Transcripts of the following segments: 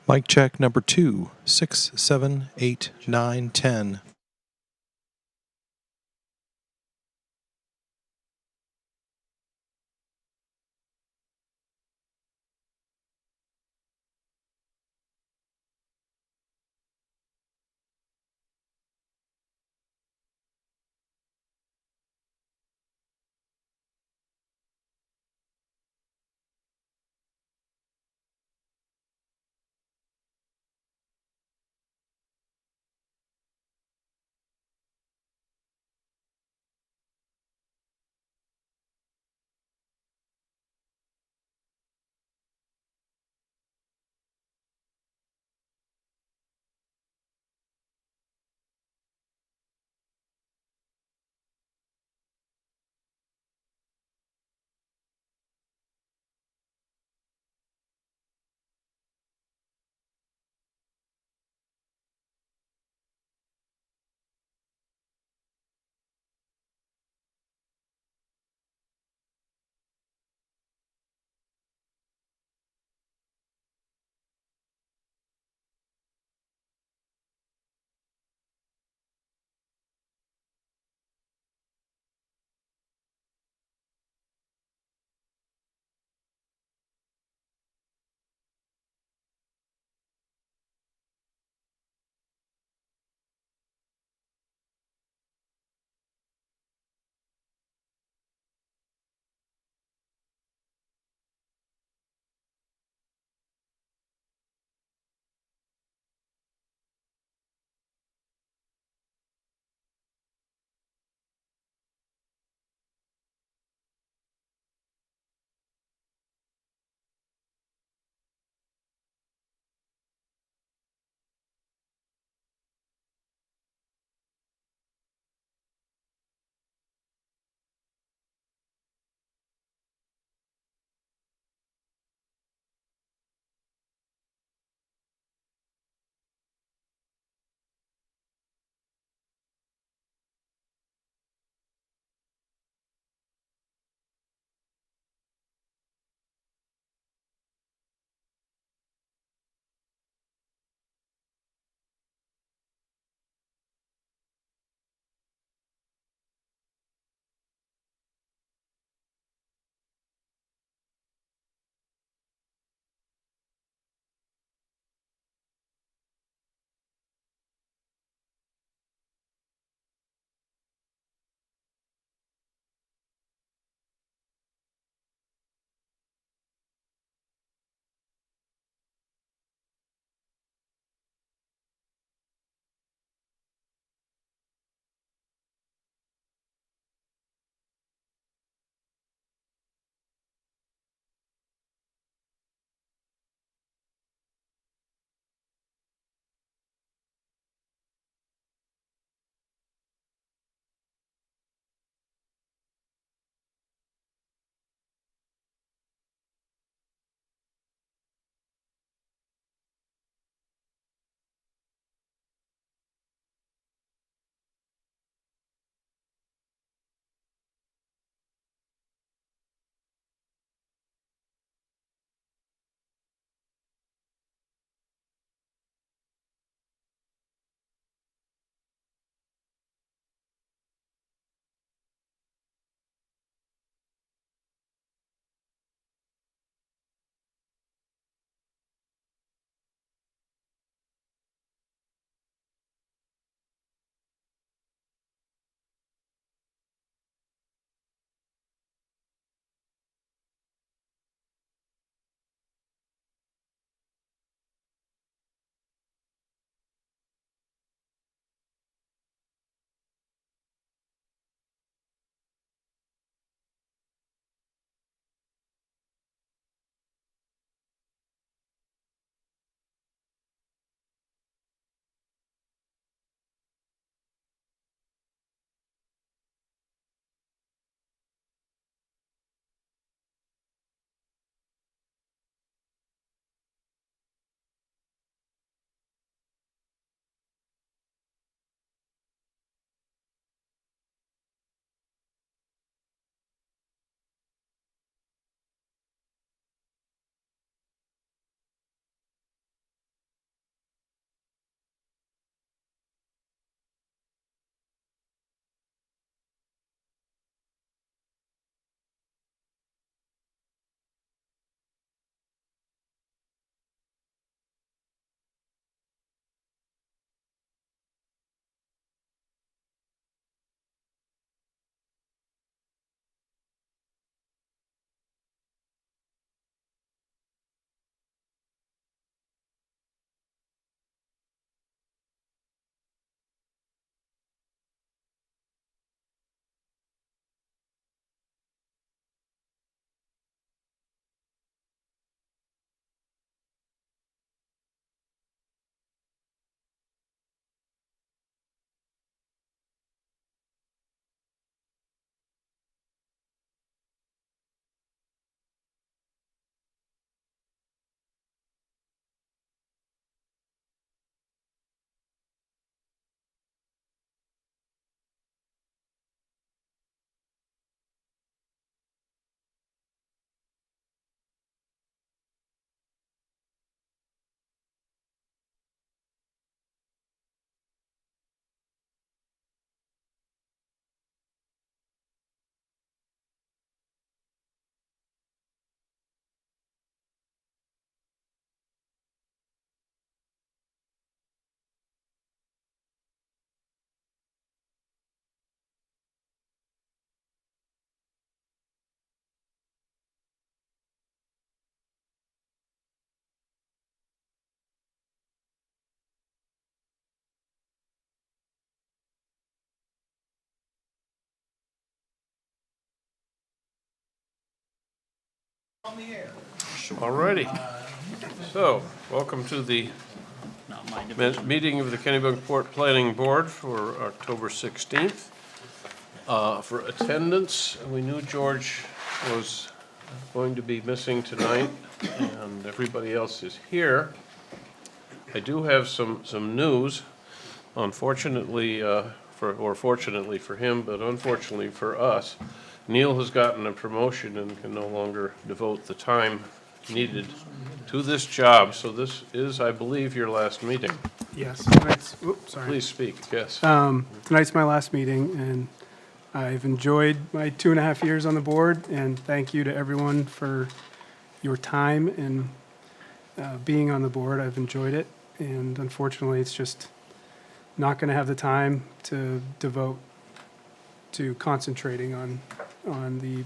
Mic check number 2, 6, 7, 8, 9, 10. All righty. So, welcome to the meeting of the Kennebunkport Planning Board for October 16th. For attendance, we knew George was going to be missing tonight, and everybody else is here. I do have some news. Unfortunately, fortunately for him, but unfortunately for us, Neil has gotten a promotion and can no longer devote the time needed to this job. So this is, I believe, your last meeting. Yes, tonight's, sorry. Please speak, yes. Tonight's my last meeting, and I've enjoyed my 2.5 years on the board, and thank you to everyone for your time and being on the board. I've enjoyed it, and unfortunately, it's just not going to have the time to devote to concentrating on the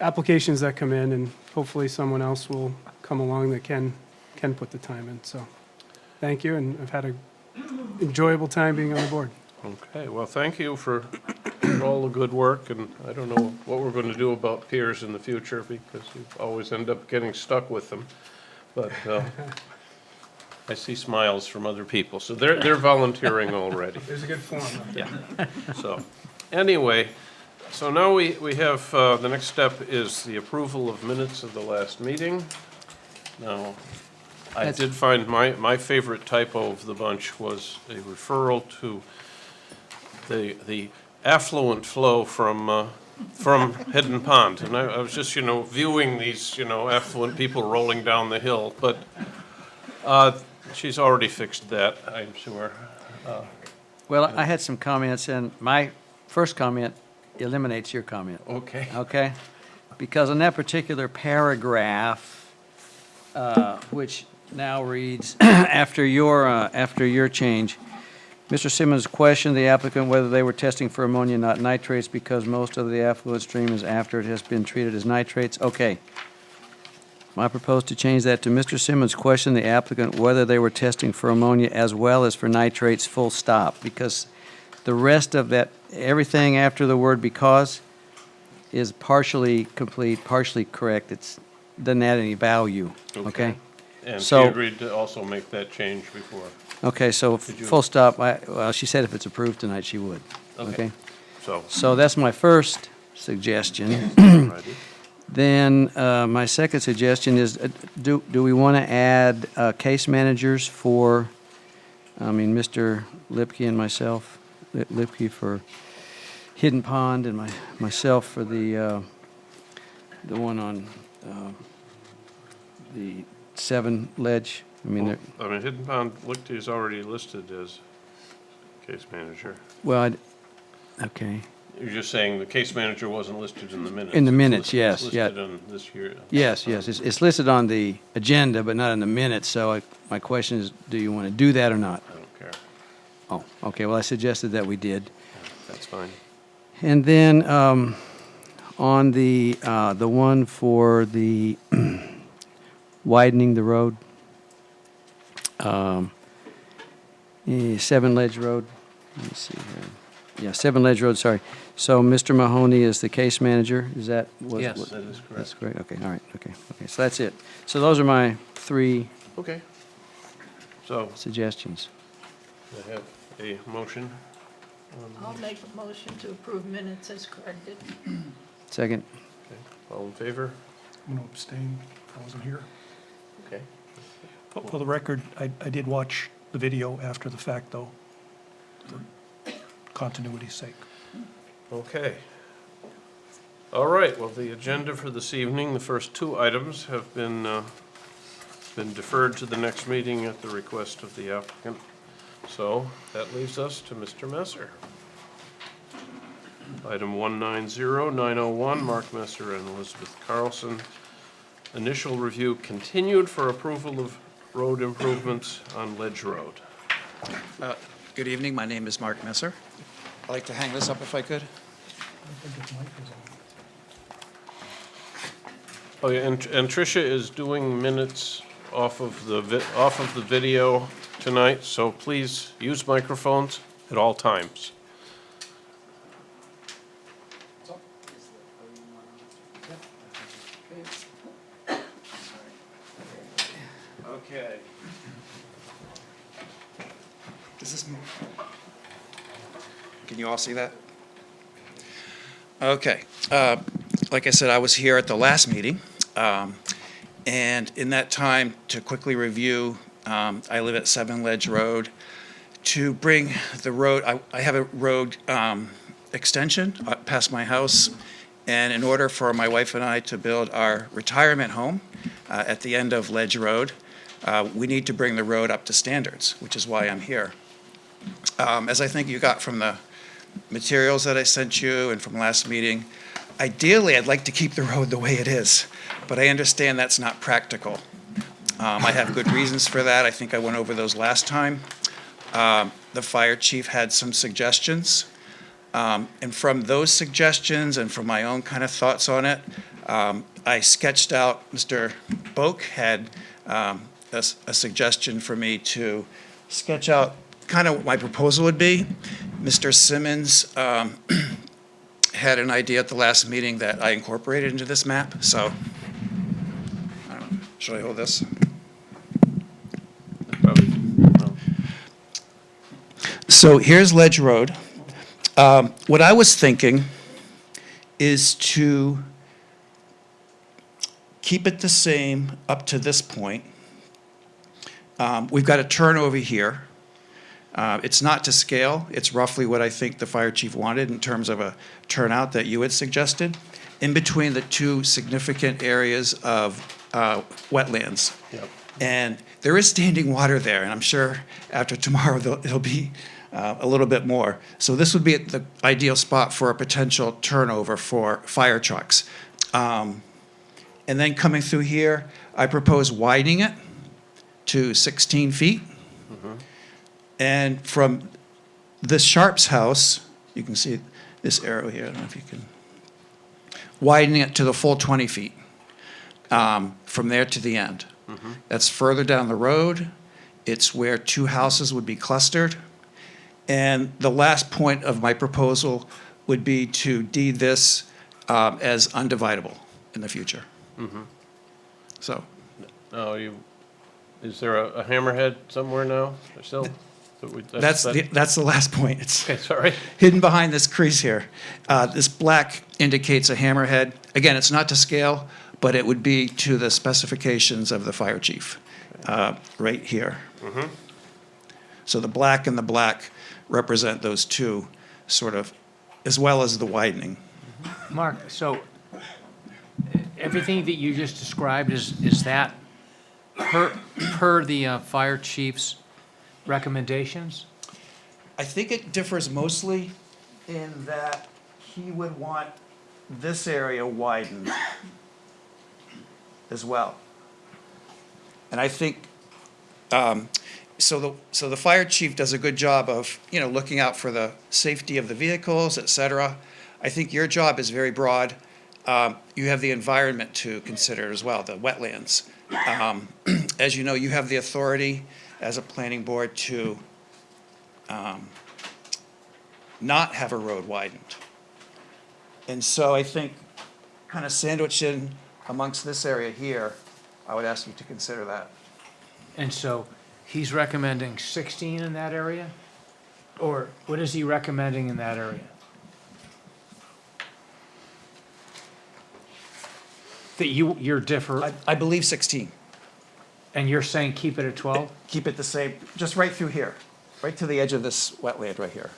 applications that come in, and hopefully someone else will come along that can put the time in. So thank you, and I've had an enjoyable time being on the board. Okay, well, thank you for all the good work, and I don't know what we're going to do about peers in the future because you always end up getting stuck with them. But I see smiles from other people, so they're volunteering already. There's a good form. Yeah. So, anyway, so now we have, the next step is the approval of minutes of the last meeting. Now, I did find my favorite typo of the bunch was a referral to the affluent flow from Hidden Pond. And I was just, viewing these, affluent people rolling down the hill, but she's already fixed that, I'm sure. Well, I had some comments, and my first comment eliminates your comment, Okay. okay? Because in that particular paragraph, which now reads, after your change, Mr. Simmons questioned the applicant whether they were testing for ammonia, not nitrates, because most of the affluent stream is after it has been treated as nitrates. Okay. I propose to change that to Mr. Simmons questioned the applicant whether they were testing for ammonia as well as for nitrates, full stop, because the rest of that, everything after the word because is partially complete, partially correct. It doesn't add any value, okay? And she So- agreed to also make that change before. Okay, so you- full stop, well, she said if it's approved tonight, she would, okay? So, So that's my first suggestion. righty. Then my second suggestion is, do we want to add case managers for, Mr. Lipke and myself, Lipke for Hidden Pond and myself for the one on the 7 Ledge? Hidden Pond is already listed as case manager. Well, okay. You're just saying the case manager wasn't listed in the minutes. In the It's minutes, listed- yes, It's listed on this year. Yes, it's listed on the agenda, but not in the minutes, so my question is, do you want to do that or not? I don't care. Oh, okay, well, I suggested that we did. That's fine. And then on the one for the widening the road, 7 Ledge Road, let me see here. Yeah, 7 Ledge Road, sorry. So Mr. Mahoney is the case manager, is that? Yes, that is correct. That's correct, okay, all right, okay, so that's it. So those are my 3 Okay. So, suggestions. I have a motion. I'll make a motion to approve minutes as corrected. Second? Okay. All in favor? I'm going to abstain. I wasn't here. Okay. For the record, I did watch the video after the fact, though, for continuity's sake. Okay. All right, well, the agenda for this evening, the first 2 items have been deferred to the next meeting at the request of the applicant. So that leaves us to Mr. Messer. Item 190901, Mark Messer and Elizabeth Carlson. Initial review continued for approval of road improvements on Ledge Road. Good evening, my name is Mark Messer. I'd like to hang this up if I could. Oh, yeah, and Tricia is doing minutes off of the video tonight, so please use microphones at all times. Okay. Does this move? Can you all see that? Okay. Like I said, I was here at the last meeting. And in that time, to quickly review, I live at 7 Ledge Road. To bring the road, I have a road extension past my house. And in order for my wife and I to build our retirement home at the end of Ledge Road, we need to bring the road up to standards, which is why I'm here. As I think you got from the materials that I sent you and from last meeting, ideally, I'd like to keep the road the way it is, but I understand that's not practical. I have good reasons for that. I think I went over those last time. The fire chief had some suggestions. And from those suggestions and from my own kind of thoughts on it, I sketched out, Mr. Boak had a suggestion for me to sketch out kind of what my proposal would be. Mr. Simmons had an idea at the last meeting that I incorporated into this map, so, I don't know, should I hold this? Probably, no. So here's Ledge Road. What I was thinking is to keep it the same up to this point. We've got a turn over here. It's not to scale. It's roughly what I think the fire chief wanted in terms of a turnout that you had suggested, in between the two significant areas of wetlands. Yep. And there is standing water there, and I'm sure after tomorrow it'll be a little bit more. So this would be the ideal spot for a potential turnover for fire trucks. And then coming through here, I propose widening it to 16 feet. And from this Sharp's house, you can see this arrow here, I don't know if you can, widening it to the full 20 feet from there to the end. That's further down the road. It's where two houses would be clustered. And the last point of my proposal would be to deed this as undividable in the future. So, No, is there a hammerhead somewhere now, still? that's the last point. It's Okay, sorry. hidden behind this crease here. This black indicates a hammerhead. Again, it's not to scale, but it would be to the specifications of the fire chief, right here. So the black and the black represent those two, sort of, as well as the widening. Mark, so everything that you just described, is that per the fire chief's recommendations? I think it differs mostly in that he would want this area widened as well. And I think, so the fire chief does a good job of, looking out for the safety of the vehicles, et cetera. I think your job is very broad. You have the environment to consider as well, the wetlands. As you know, you have the authority as a planning board to not have a road widened. And so I think kind of sandwiched in amongst this area here, I would ask you to consider that. And so he's recommending 16 in that area? Or what is he recommending in that area? That you're differ, I believe 16. and you're saying keep it at 12? Keep it the same, just right through here, right to the edge of this wetland right here.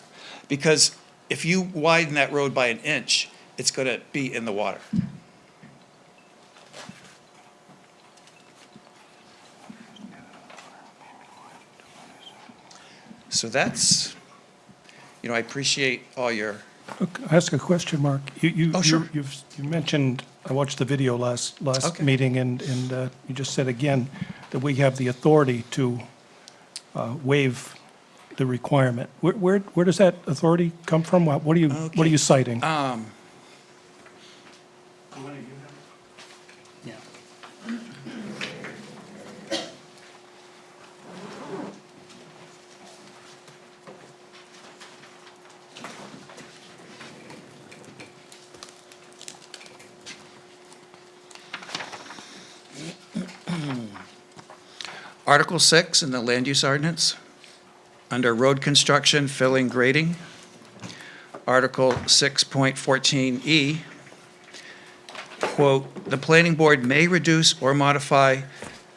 Because if you widen that road by an inch, it's going to be in the water. So that's, I appreciate all your, Can I ask a question, Mark? Oh, sure. You mentioned, I watched the video last Okay. meeting, and you just said again that we have the authority to waive the requirement. Where does that authority come from? What are you citing? Yeah. Article 6 in the Land Use Ordinance, under road construction, filling, grading. Article 6.14E, quote, "The planning board may reduce or modify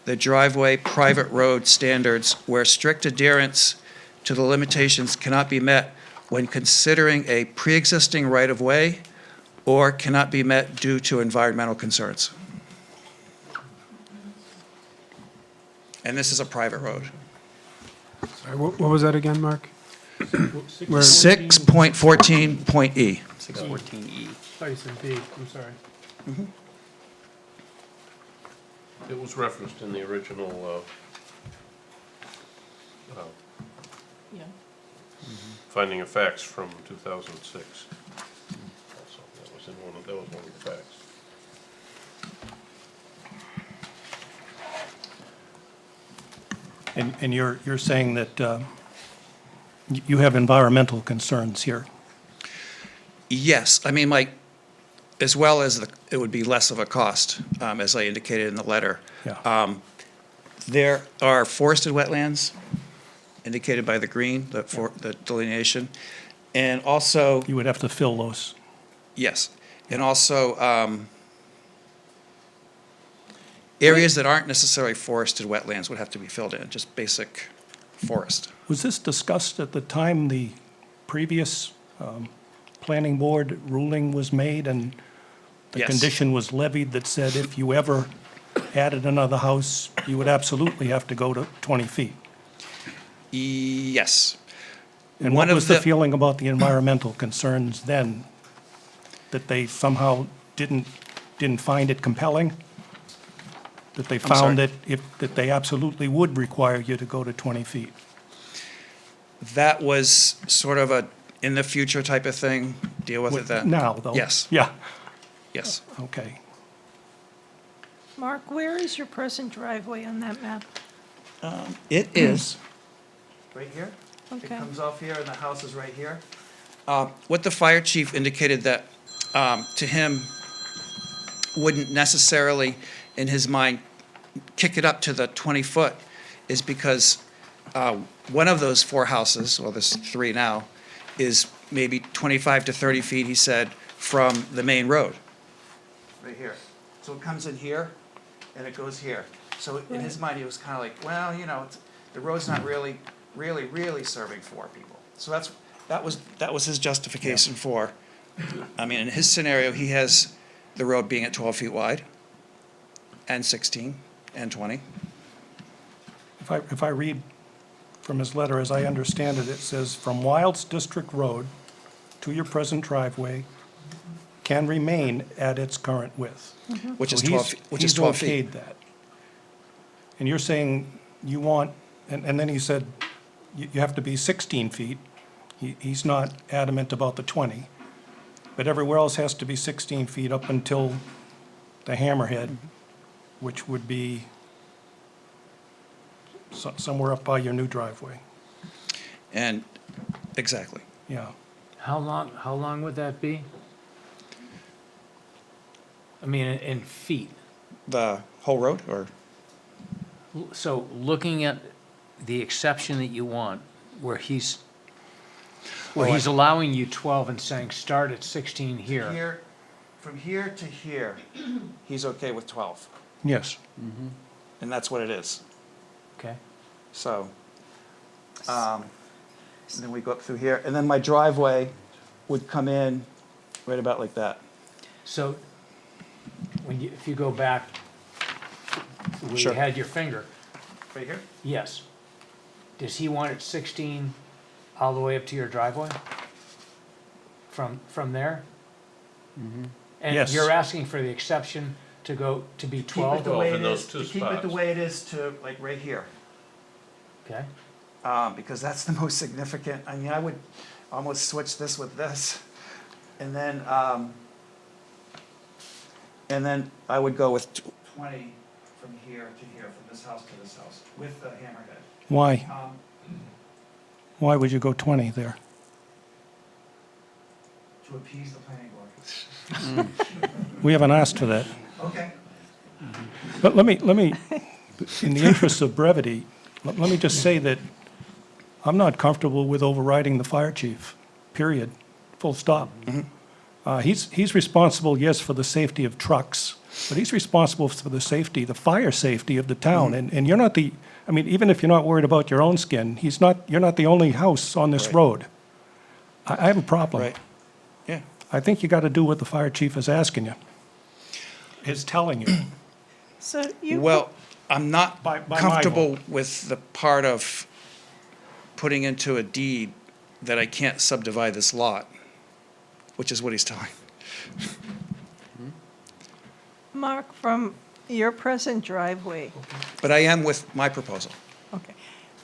the driveway private road standards where strict adherence to the limitations cannot be met when considering a pre-existing right-of-way or cannot be met due to environmental concerns." And this is a private road. Sorry, what was that again, Mark? Where- 6.14.E. 614E. Oh, you said B, I'm sorry. It was referenced in the original Yeah. finding of facts from 2006. Also, that was one of the facts. And you're saying that you have environmental concerns here? Yes, I mean, like, as well as it would be less of a cost, as I indicated in the letter. Yeah. There are forested wetlands indicated by the green, the delineation, and also, You would have to fill those. yes, and also areas that aren't necessarily forested wetlands would have to be filled in, just basic forest. Was this discussed at the time the previous planning board ruling was made and the Yes. condition was levied that said if you ever added another house, you would absolutely have to go to 20 feet? Yes. And One what of was the the- feeling about the environmental concerns then? That they somehow didn't find it compelling? That they found sorry. that they absolutely would require you to go to 20 feet? That was sort of a in the future type of thing, deal with it then? Now, though? Yes, Yeah, yes. okay. Mark, where is your present driveway on that map? It is. Right here? It Okay. comes off here and the house is right here. What the fire chief indicated that, to him, wouldn't necessarily, in his mind, kick it up to the 20-foot is because one of those four houses, well, there's three now, is maybe 25 to 30 feet, he said, from the main road. Right here. So it comes in here and it goes here. So in his mind, he was kind of like, well, you know, the road's not really serving four people. So that was his justification for, I mean, in his scenario, he has the road being at 12 feet wide and 16 and 20. If I read from his letter, as I understand it, it says, "From Wilds District Road to your present driveway can remain at its current width." Which is So 12, which is 12 feet. He's okayed that. And you're saying you want, and then he said, you have to be 16 feet. He's not adamant about the 20, but everywhere else has to be 16 feet up until the hammerhead, which would be somewhere up by your new driveway. And, exactly. Yeah. How long would that be? I mean, in feet. The whole road, or? So looking at the exception that you want, where he's allowing you 12 and saying start at 16 here. Here, from here to here, he's okay with 12. Yes. And that's what it is. Okay. So, and then we go up through here, and then my driveway would come in right about like that. So if you go back where you Sure. had your finger, Right here? yes. Does he want it 16 all the way up to your driveway? From there? And Yes. you're asking for the exception to be 12? the way 12 in it those is- two to keep it the spots. way it is to, like, right here. Okay. Because that's the most significant, I mean, I would almost switch this with this. And then I would go with 20 from here to here, from this house to this house, with the hammerhead. Why? Why would you go 20 there? To appease the planning board. We haven't asked for that. Okay. But let me in the interest of brevity, let me just say that I'm not comfortable with overriding the fire chief, period, full stop. He's responsible, yes, for the safety of trucks, but he's responsible for the safety, the fire safety of the town. And you're not I mean, even if you're not worried about your own skin, you're not the only house on this Right. road. I have a problem. Right. Yeah. I think you got to do what the fire chief is asking you, is telling you. So you. Well, I'm not By my comfortable with the part of putting into a deed that I can't subdivide this lot, which is what he's telling. Mark, from your present driveway, But I am with my proposal. okay,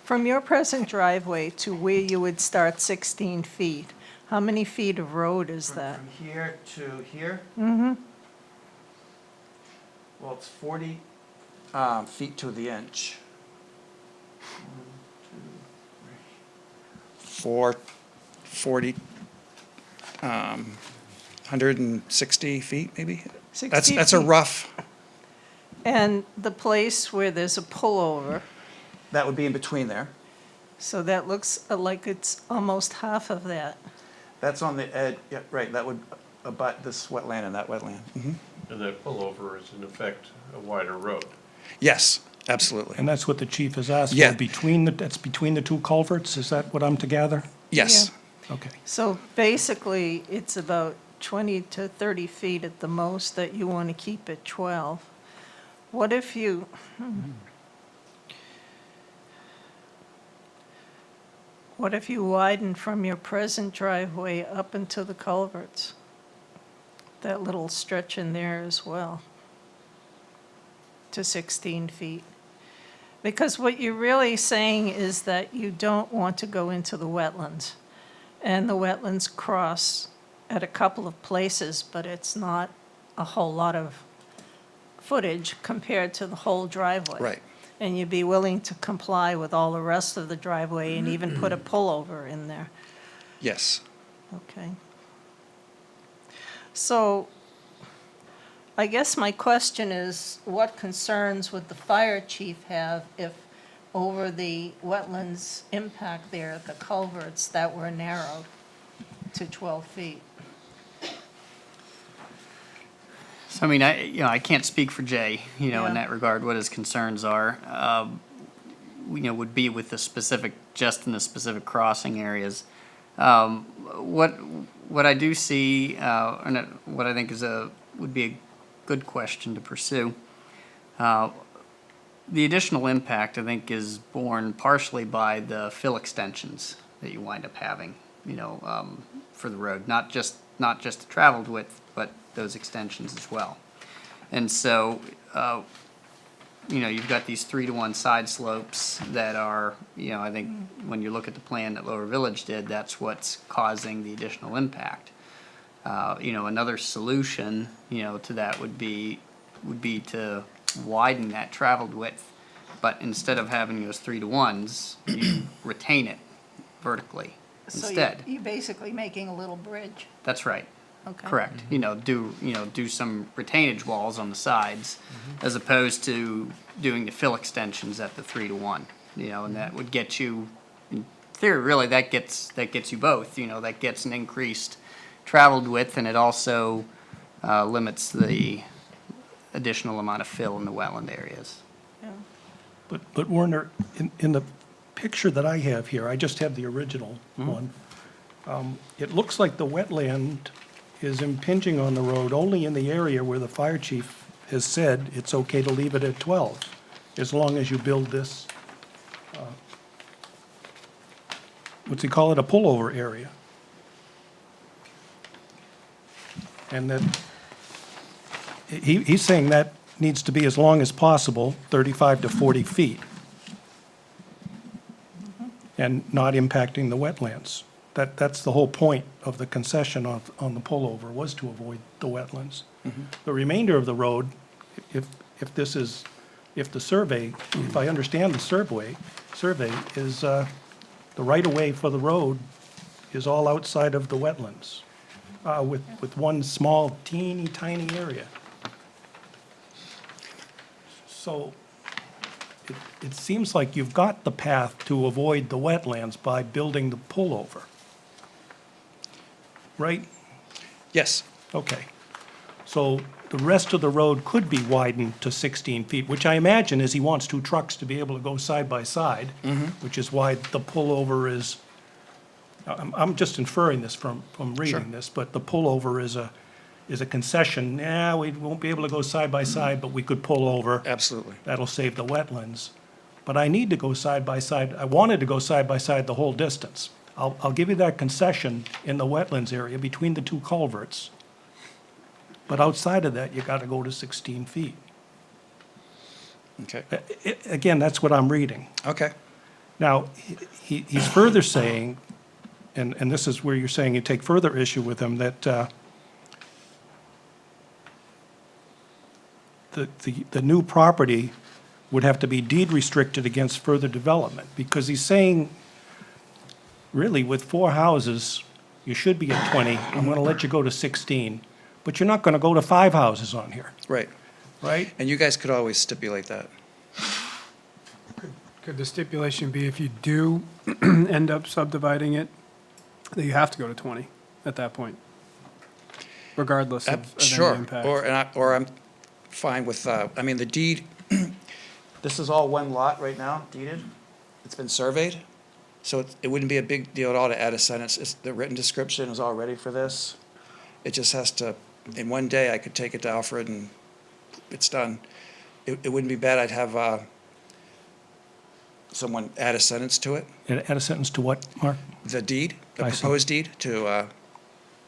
from your present driveway to where you would start 16 feet, how many feet of road is that? From here to here? Mm-hmm. Well, it's 40 feet to the inch. 40, 160 feet, maybe? 60 That's a feet. rough, And the place where there's a pullover, that would be in between there. so that looks like it's almost half of that. That's on the edge, yeah, right, that would abut this wetland and that wetland. Mhm. And that pullover is in effect a wider road. Yes, absolutely. And that's what the chief is asking. Yeah. That's between the two culverts, is that what I'm to gather? Yes, Okay. So basically, it's about 20 to 30 feet at the most that you want to keep at 12. What if you, what if you widen from your present driveway up into the culverts? That little stretch in there as well, to 16 feet. Because what you're really saying is that you don't want to go into the wetlands. And the wetlands cross at a couple of places, but it's not a whole lot of footage compared to the whole driveway. right. And you'd be willing to comply with all the rest of the driveway and even put a pullover in there. Yes. Okay. So I guess my question is, what concerns would the fire chief have if over the wetlands impact there, the culverts that were narrowed to 12 feet? So, I mean, I can't speak for Jay, in Yeah. that regard, what his concerns are. Would be with the specific, just in the specific crossing areas. What I do see, and what I think would be a good question to pursue, the additional impact, I think, is borne partially by the fill extensions that you wind up having, for the road, not just the traveled width, but those extensions as well. And so, you've got these 3-to-1 side slopes that are, I think when you look at the plan that Lower Village did, that's what's causing the additional impact. Another solution, to that would be to widen that traveled width, but instead of having those 3-to-1s, you retain it vertically instead. So you're basically making a little bridge. That's right. Okay. Correct. Do some retainage walls on the sides, as opposed to doing the fill extensions at the 3-to-1. And that would get you, in theory, really, that gets you both. That gets an increased traveled width, and it also limits the additional amount of fill in the wetland areas. Yeah. But Werner, in the picture that I have here, I just have the original one. It looks like the wetland is impinging on the road only in the area where the fire chief has said it's okay to leave it at 12, as long as you build this, what's he call it, a pullover area. And that, he's saying that needs to be as long as possible, 35 to 40 feet, and not impacting the wetlands. That's the whole point of the concession on the pullover, was to avoid the wetlands. The remainder of the road, if the survey, if I understand the survey is, the right-of-way for the road is all outside of the wetlands, with one small teeny tiny area. So it seems like you've got the path to avoid the wetlands by building the pullover. Right? Yes, Okay. So the rest of the road could be widened to 16 feet, which I imagine is he wants two trucks to be able to go side by side, which is why the pullover is, I'm just inferring this from reading this, but the pullover is a concession. Yeah, we won't be able to go side by side, but we could pull over. absolutely. That'll save the wetlands. But I need to go side by side, I wanted to go side by side the whole distance. I'll give you that concession in the wetlands area between the two culverts. But outside of that, you gotta go to 16 feet. Okay, Again, that's what I'm reading. okay. Now, he's further saying, and this is where you're saying you take further issue with him, that the new property would have to be deed restricted against further development, because he's saying, really, with 4 houses, you should be at 20, I'm gonna let you go to 16, but you're not gonna go to 5 houses on here, Right. right? And you guys could always stipulate that. Could the stipulation be if you do end up subdividing it, that you have to go to 20 at that point? Regardless of any Sure, impact? or I'm fine with, I mean, the deed, this is all one lot right now, deeded. It's been surveyed, so it wouldn't be a big deal at all to add a sentence. The written description is all ready for this. It just has to, in one day, I could take it to Alfred and it's done. It wouldn't be bad, I'd have someone add a sentence to it. Add a sentence to what, Mark? The deed, the I see. proposed deed, to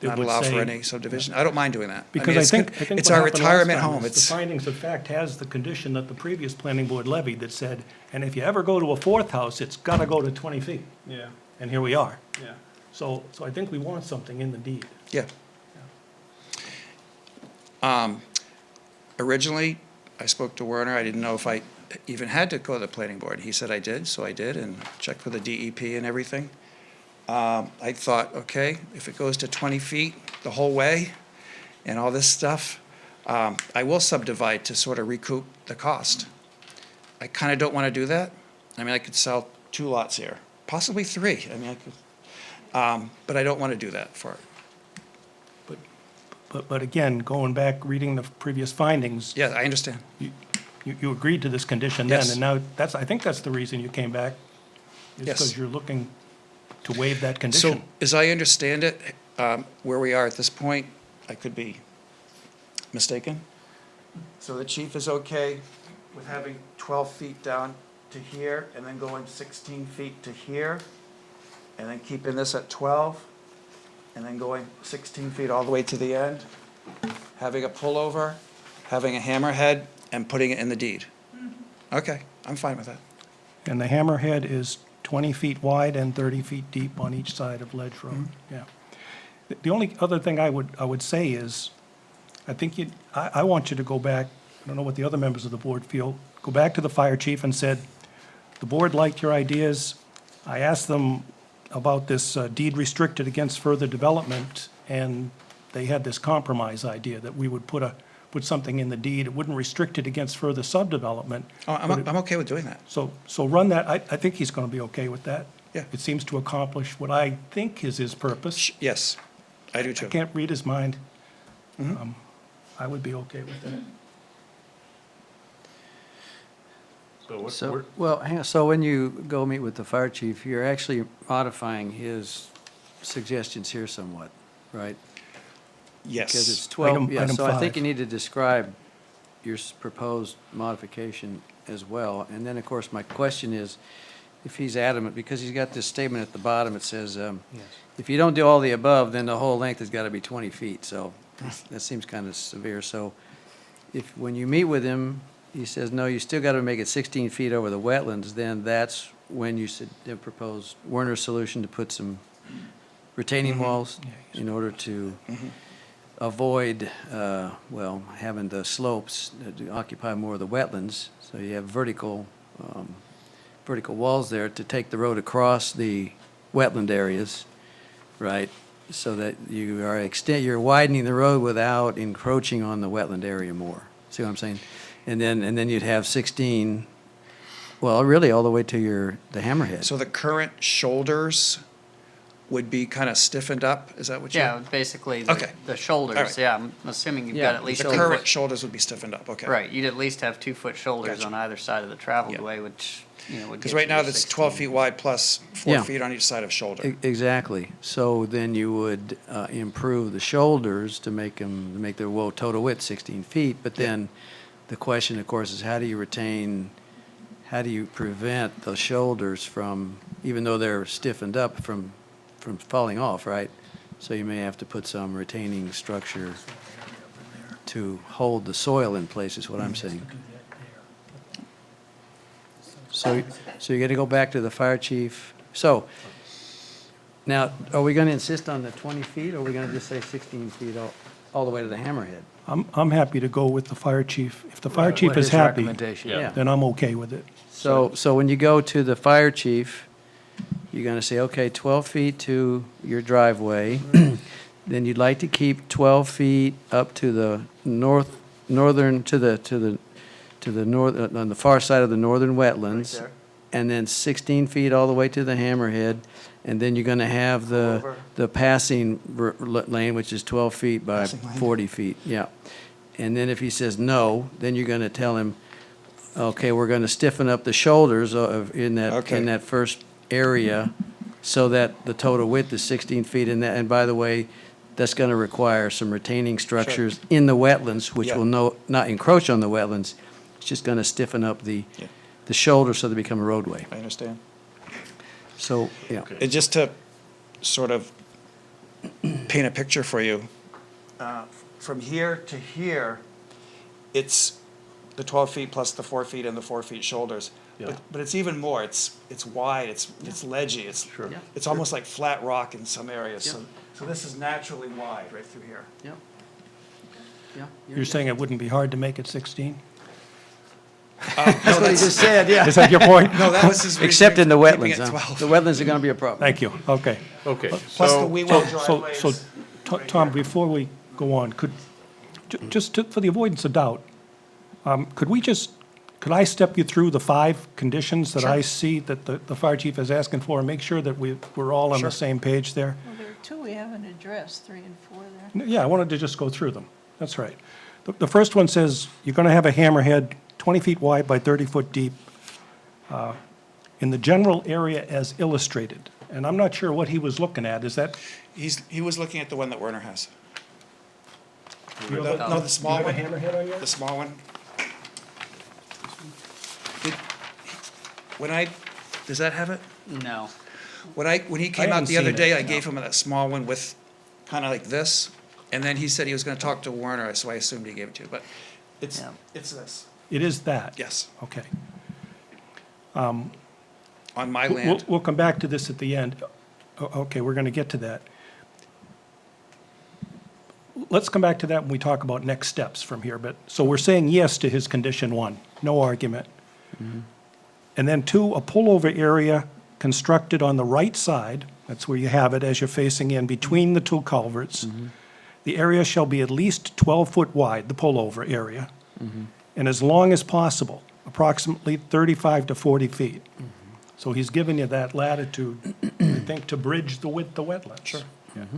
It not would allow for say- any subdivision. I don't mind doing that. I Because mean, I it's think good- what it's our happened last retirement time home. is It's, the findings of fact has the condition that the previous planning board levied that said, and if you ever go to a 4th house, it's gotta go to 20 feet. Yeah, And here we are. yeah. So I think we want something in the deed. yeah. Originally, I spoke to Werner. I didn't know if I even had to go to the planning board. He said I did, so I did, and checked with the DEP and everything. I thought, okay, if it goes to 20 feet the whole way and all this stuff, I will subdivide to sort of recoup the cost. I kind of don't want to do that. I mean, I could sell 2 lots here, possibly 3. I mean, I could, but I don't want to do that for it. But again, going back, reading the previous findings, Yeah, I understand. you agreed to this condition then, Yes. and now I think that's the reason you came back, is Yes. because you're looking to waive that So, condition. as I understand it, where we are at this point, I could be mistaken. So the chief is okay with having 12 feet down to here, and then going 16 feet to here, and then keeping this at 12, and then going 16 feet all the way to the end, having a pullover, having a hammerhead, and putting it in the deed. Okay, I'm fine with that. And the hammerhead is 20 feet wide and 30 feet deep on each side of Ledge Road, yeah. The only other thing I would say is, I think I want you to go back, I don't know what the other members of the board feel, go back to the fire chief and said, the board liked your ideas. I asked them about this deed restricted against further development, and they had this compromise idea that we would put something in the deed. It wouldn't restrict it against further subdevelopment. Oh, I'm okay with doing that. So run that, I think he's gonna be okay with that. Yeah. It seems to accomplish what I think is his purpose. Yes, I do I too. can't read his mind. I would be okay with that. So what, So, we're- well, hang on, so when you go meet with the fire chief, you're actually modifying his suggestions here somewhat, right? Because it's Yes, 12, yeah, Item so I think 5. you need to describe your proposed modification as well. And then, of course, my question is, if he's adamant, because he's got this statement at the bottom, it says, if you don't do all the above, then the whole length has got to be 20 feet, so that seems kind of severe. So when you meet with him, he says, no, you still got to make it 16 feet over the wetlands, then that's when you should propose Werner's solution to put some retaining walls in order to avoid, having the slopes to occupy more of the wetlands. So you have vertical walls there to take the road across the wetland areas, right? So that you're widening the road without encroaching on the wetland area more. See what I'm saying? And then you'd have 16 Well, really, all the way to the hammerhead. So the current shoulders would be kind of stiffened up, is that what you? Yeah, basically, Okay. the shoulders, All right. yeah, I'm assuming you've Yeah, got at least The 2 current foot. shoulders would be stiffened up, okay. Right, you'd at least have 2-foot shoulders Gotcha. on either side of the traveled Yeah. way, which, would Because get right you now, to that's 12 16. feet wide plus 4 Yeah. feet on each side of shoulder. Exactly. So then you would improve the shoulders to make their total width 16 feet. But then the question, of course, is how do you prevent those shoulders from, even though they're stiffened up, from falling off, right? So you may have to put some retaining structure to hold the soil in place, is what I'm saying. So you got to go back to the fire chief. So, now, are we going to insist on the 20 feet, or are we going to just say 16 feet all the way to the hammerhead? I'm happy to go with the fire chief. If the fire chief What is his happy, recommendation. Yeah. then I'm okay with it. So when you go to the fire chief, you're going to say, okay, 12 feet to your driveway. Then you'd like to keep 12 feet up to the northern, to the north, on the far side of the northern wetlands. there. And then 16 feet all the way to the hammerhead. And then you're going to have the passing lane, which is 12 feet by Passing lane. 40 feet, yeah. And then if he says no, then you're going to tell him, okay, we're going to stiffen up the shoulders in Okay. that first area so that the total width is 16 feet. And by the way, that's going to require some retaining structures in the wetlands, which Yeah. will not encroach on the wetlands. It's just going to stiffen up the Yeah. shoulders so they become a roadway. I understand. So, yeah. And just to sort of paint a picture for you, from here to here, it's the 12 feet plus the 4 feet and the 4 feet shoulders. Yeah. But it's even more, it's wide, it's ledgy, Sure. Yeah. it's almost like flat rock in some areas. So this is naturally wide right through here. Yep. Yeah. You're saying it wouldn't be hard to make it 16? That's what he just said, yeah. Is that your point? No, that was his reasoning Except in the for keeping wetlands, it huh? 12. The wetlands are going to be a problem. Thank you, okay. Okay, Plus the so, wee well So, driveways. Tom, before we go on, for the avoidance of doubt, could I step you through the 5 conditions that I see that the fire chief is asking for, and make sure that we're all on Sure. the same page there? Well, there are 2 we haven't addressed, 3 and 4 there. Yeah, I wanted to just go through them. That's right. The first one says you're going to have a hammerhead 20 feet wide by 30 foot deep in the general area as illustrated. And I'm not sure what he was looking at. Is that? He was looking at the one that Werner has. You have a- No, the small you have a one. hammerhead on yours? The small one. Does that have it? No. When he came out haven't the other seen it, day, I no. gave him that small one with, kind of like this, and then he said he was gonna talk to Werner, so I assumed he gave it to you, but it's, Yeah. it's this, It is that? yes, Okay. on my We'll land. we'll come back to this at the end. Okay, we're going to get to that. Let's come back to that when we talk about next steps from here. But, so we're saying yes to his condition 1, no argument. And then 2, a pullover area constructed on the right side, that's where you have it as you're facing in, between the 2 culverts. The area shall be at least 12 foot wide, the pullover area, and as long as possible, approximately 35 to 40 feet. So he's giving you that latitude, I think, to bridge the wetlands. Sure.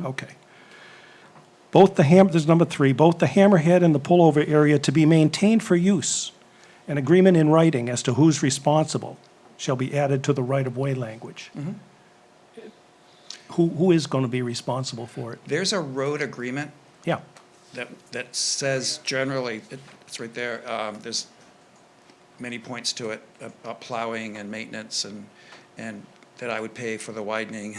Okay. This is number 3, both the hammerhead and the pullover area to be maintained for use. An agreement in writing as to who's responsible shall be added to the right-of-way language. Who is going to be responsible for it? There's a road agreement Yeah, that says generally, it's right there, there's many points to it, plowing and maintenance and that I would pay for the widening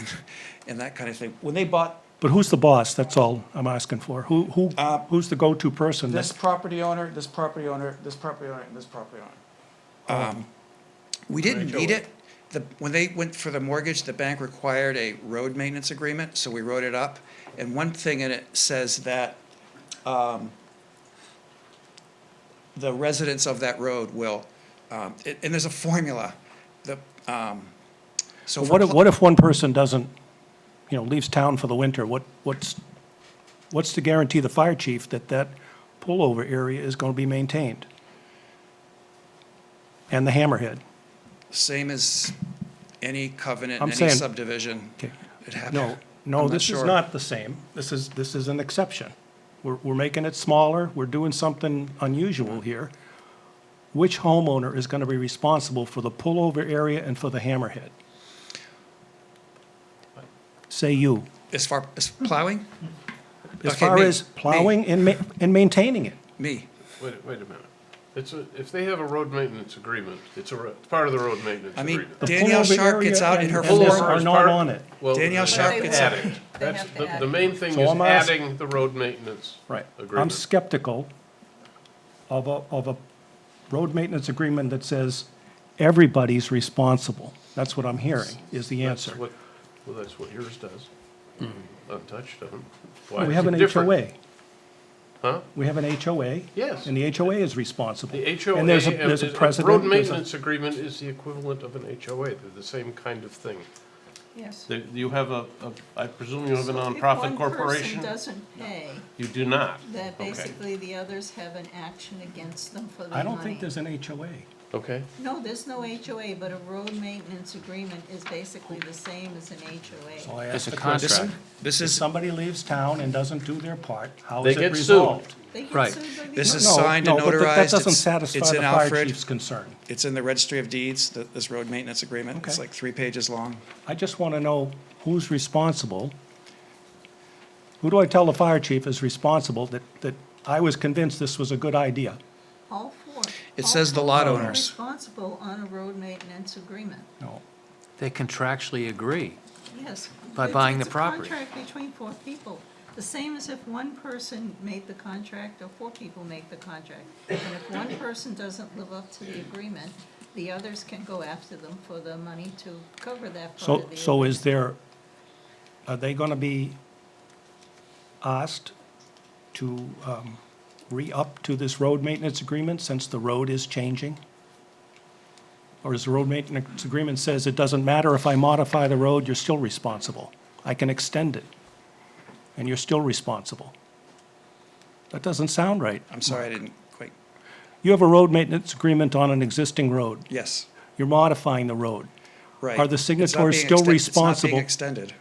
and that kind of thing. When they bought but who's the boss? That's all I'm asking for. Who's the go-to person? this property owner, this property owner, this property owner, and this property owner. We didn't need it. When they went for the mortgage, the bank required a road maintenance agreement, so we wrote it up. And one thing in it says that the residents of that road will, and there's a formula. So for What if one person doesn't, leaves town for the winter? What's to guarantee the fire chief that pullover area is going to be maintained? And the hammerhead? Same as any covenant, I'm any saying- subdivision. Okay. It happened. No, I'm no, not this is sure. not the same. This is an exception. We're making it smaller, we're doing something unusual here. Which homeowner is gonna be responsible for the pullover area and for the hammerhead? Say you. As far as plowing? As Okay, far me, as plowing and maintaining it. Me. Wait a minute. If they have a road maintenance agreement, it's part of the road maintenance I mean, agreement. The Danielle pullover Sharp gets area out in her and this form. are not on it. Well, Danielle they Sharp have to gets add out. it. That's, have to add the it. main thing So is I'm ask- adding the road maintenance Right. I'm agreement. skeptical of a road maintenance agreement that says everybody's responsible. That's what I'm hearing, is the That's answer. that's what yours does. Untouched doesn't. Why Well, we is have it an different? HOA. Huh? We have an HOA. Yes. And the HOA is responsible. The HOA, And there's a precedent. road there's a- maintenance agreement is the equivalent of an HOA. They're the same kind of thing. Yes. You have I presume you have a So nonprofit If corporation? one person doesn't pay, You do not? that Okay. basically the others have an action against them for the I money. don't think there's an HOA. Okay. No, there's no HOA, but a road maintenance agreement is basically the same as an HOA. So I It's asked a the question. contract. This If is, somebody leaves town and doesn't do their part, how They is it get resolved? They get Right. sued by the this is No, signed and no, but notarized. that doesn't It's- satisfy it's the in fire Alfred. chief's concern. It's in the Registry of Deeds, this road maintenance agreement. It's Okay. like 3 pages long. I just want to know who's responsible. Who do I tell the fire chief is responsible that I was convinced this was a good idea? All four. It all says the four lot are owners. responsible on a road maintenance agreement, No. They contractually agree. yes. By It's- buying the property. It's a contract between four people. The same as if one person made the contract or four people make the contract. And if one person doesn't live up to the agreement, the others can go after them for the money to cover that part of the So, agreement. so is there, are they going to be asked to re-up to this road maintenance agreement since the road is changing? Or is the road maintenance agreement says it doesn't matter if I modify the road, you're still responsible? I can extend it, and you're still responsible. That doesn't sound right. I'm sorry, I didn't quite, You have a road maintenance agreement on an existing road. yes, You're modifying the road. right. Are the It's not being signatories still It's not responsible? being extended,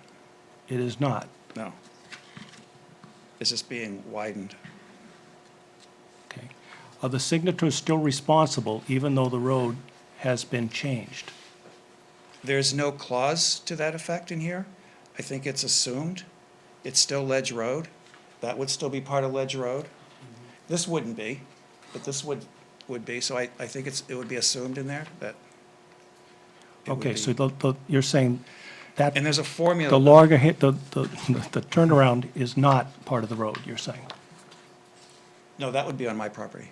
It is not. no. It's just being widened. Okay. Are the signatories still responsible even though the road has been changed? There's no clause to that effect in here. I think it's assumed. It's still Ledge Road. That would still be part of Ledge Road. This wouldn't be, but this would be, so I think it would be assumed in there that it would Okay, be. so you're saying that And there's a formula. the logger hit, the turnaround is not part of the road, you're saying? No, that would be on my property.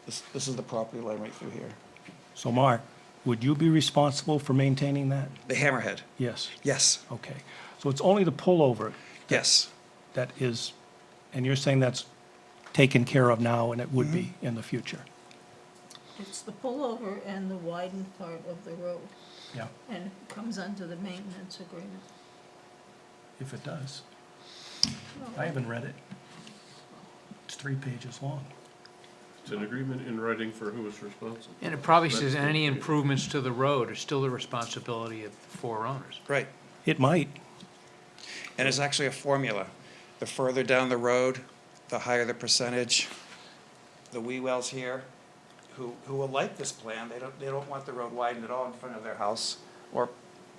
This is the property line right through here. So Mark, would you be responsible for maintaining that? The hammerhead, Yes, yes, okay. So it's only the pullover yes. that is, and you're saying that's taken care of now and it would be in the future? It's the pullover and the widened part of the road, Yeah, and it comes under the maintenance agreement. if it does. I haven't read it. It's 3 pages long. It's an agreement in writing for who is responsible. And it probably That's says the any agreement. improvements to the road are still the responsibility of the four owners. Right. It might. And it's actually a formula. The further down the road, the higher the percentage. The Wewells here, who will like this plan, they don't want the road widened at all in front of their house, or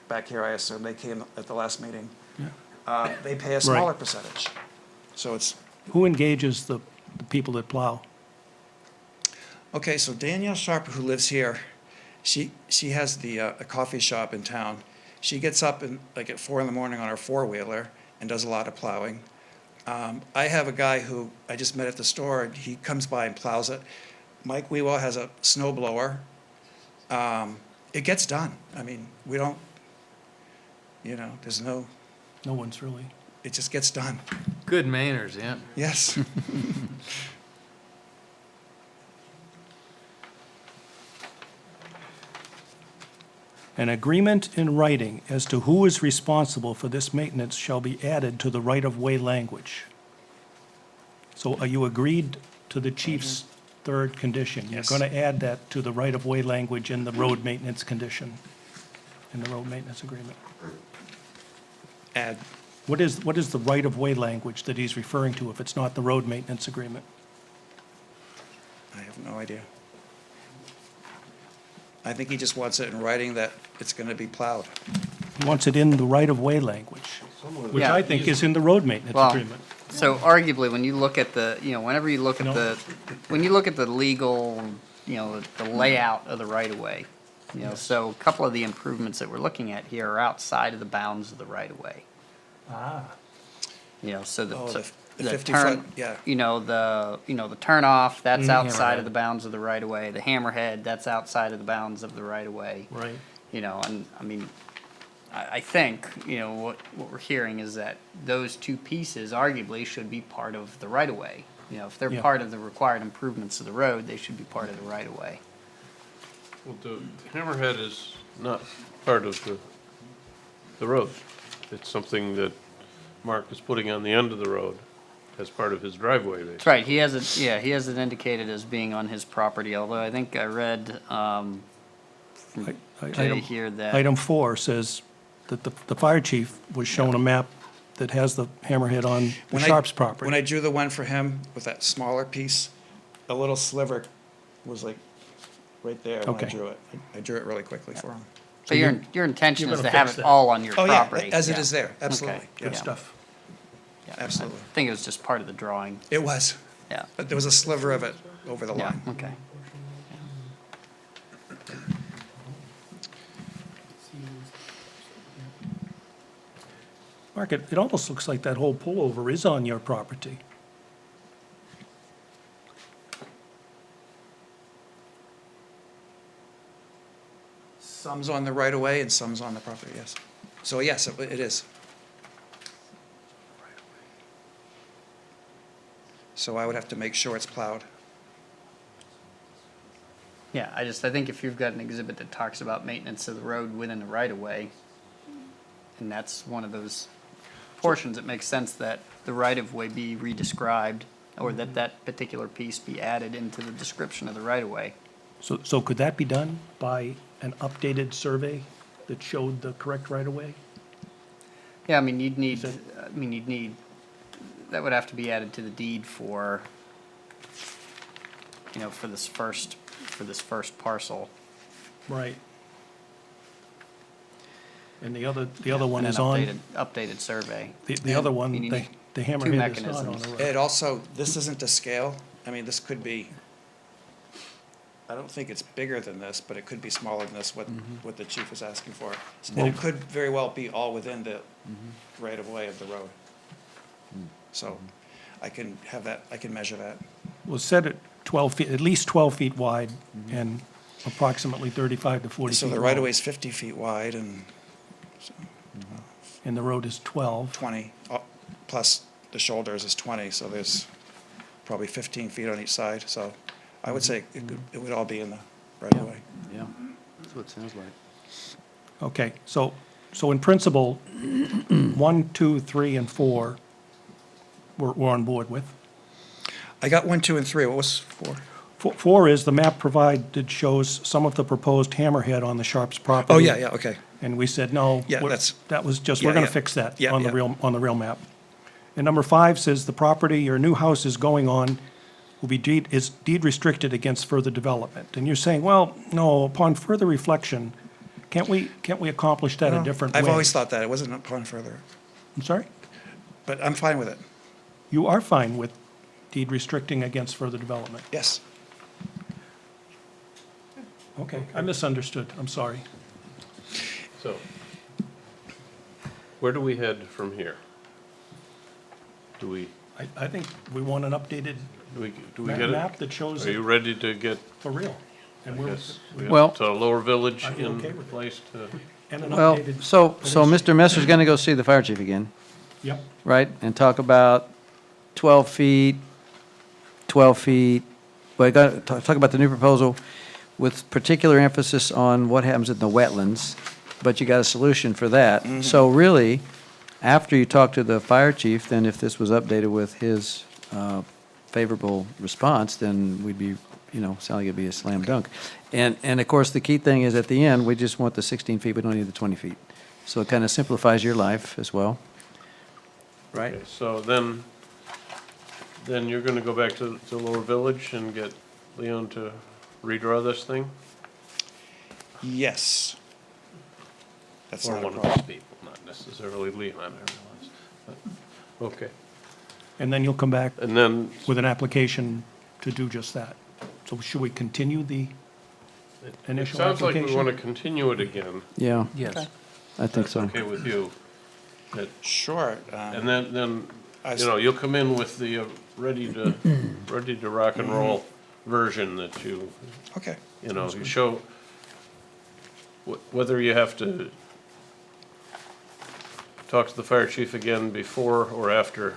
back here, I assume, they came at the last meeting. Yeah. They pay a smaller percentage. So it's, Who engages the people that plow? okay, so Danielle Sharp, who lives here, she has a coffee shop in town. She gets up like at 4 in the morning on her four-wheeler and does a lot of plowing. I have a guy who I just met at the store, and he comes by and plows it. Mike Wewell has a snow blower. It gets done. I mean, we don't, there's no, No one's really. it just gets done. Good manners, yeah. Yes. An agreement in writing as to who is responsible for this maintenance shall be added to the right-of-way language. So are you agreed to the chief's, third condition. You're Yes. going to add that to the right-of-way language in the road maintenance condition, in the road maintenance agreement. Add, What is the right-of-way language that he's referring to if it's not the road maintenance agreement? I have no idea. I think he just wants it in writing that it's going to be plowed. He wants it in the right-of-way language, which Yeah. I think is in the road maintenance Well, agreement. So arguably, when you look at the, whenever you look at No. when you look at the legal, the layout of the right-of-way, so a couple of the improvements that we're looking at here are outside of the bounds of the right-of-way. So the, Oh, so the the 50 turn, foot, yeah. the turnoff, that's Mhm. outside of the bounds of the right-of-way. The hammerhead, that's outside of the bounds of the right-of-way. Right. And I mean, I think, what we're hearing is that those two pieces arguably should be part of the right-of-way. If they're Yeah. part of the required improvements of the road, they should be part of the right-of-way. Well, the hammerhead is not part of the road. It's something that Mark is putting on the end of the road as part of his driveway, That's basically. right, he has it, he has it indicated as being on his property, although I think I read, from Jay Item- here that. Item 4 says that the fire chief was shown a map that has the hammerhead on the When I- Sharps When I property. drew the one for him with that smaller piece, a little sliver was like right there when I Okay. drew it. I drew it really quickly for him. So your intention you're is to gonna have fix it that. all on your Oh, yeah, property. as it yeah. is there, absolutely. Okay, yeah. Good stuff. Yeah, Absolutely. I think it was just part of the drawing, It was, yeah, but there was a sliver of it over the yeah, line. okay. Mark, it almost looks like that whole pullover is on your property. Some's on the right of way and some's on the property, yes. So yes, it is. So I would have to make sure it's plowed. Yeah, I think if you've got an exhibit that talks about maintenance of the road within the right-of-way, and that's one of those portions, it makes sense that the right-of-way be re-described, or that that particular piece be added into the description of the right-of-way. So could that be done by an updated survey that showed the correct right-of-way? Yeah, I mean, you'd need, that would have to be added to the deed for, for this first parcel. Right. And the other one And is an on, updated survey. the other one, You need the two hammerhead is not on mechanisms. the road. It also, this isn't to scale. I mean, this could be, I don't think it's bigger than this, but it could be smaller than this, what the chief was asking for. And it could very well be all within the right of way of the road. So I can have that, I can measure that. Was set at 12 feet, at least 12 feet wide and approximately 35 to 40 feet So the long. right of way is 50 feet wide and And the road is 12. 20, plus the shoulders is 20, so there's probably 15 feet on each side. So I would say it would all be in the right of way. Yeah, that's what it sounds like. Okay, so in principle, 1, 2, 3, and 4, we're on board with. I got 1, 2, and 3. What was 4? 4 is the map provided shows some of the proposed hammerhead on the Sharps property. Oh, yeah, okay. And we said, no. Yeah, we're- that's- That was just, yeah, we're gonna yeah. fix that Yeah, on the yeah. real map. And number 5 says the property your new house is going on will be is deed restricted against further development. And you're saying, well, no, upon further reflection, can't we accomplish that a different way? I've always thought that. It wasn't upon further. I'm sorry? But I'm fine with it. You are fine with deed restricting against further development? Yes. Okay, I misunderstood, I'm sorry. So, where do we head from here? Do we I think we want an updated get it? map that shows Are you it ready to get, for real. I And we're, guess, we Well- got Lower Village Are you in okay with that? place to? and an Well, updated. so Mr. Messer's gonna go see the fire chief again, Yep, right? And talk about 12 feet, 12 feet, well, talk about the new proposal with particular emphasis on what happens in the wetlands, but you got a solution for that. So really, after you talk to the fire chief, then if this was updated with his favorable response, then we'd be sound like it'd be a slam dunk. And of course, the key thing is at the end, we just want the 16 feet, we don't need the 20 feet. So it kind of simplifies your life as well. Right? Okay, so then you're gonna go back to Lower Village and get Leon to redraw this thing? Yes. That's Or not a one of problem. those people, not necessarily Leon, I realize. But, okay, And then you'll come back and then, with an application to do just that. So should we continue the it initial sounds like we application? wanna continue it again, Yeah, Yes. I think so. okay with you. Sure. And then, I s- you'll come in with the ready to rock and roll version that you Okay. you show, whether you have to talk to the fire chief again before or after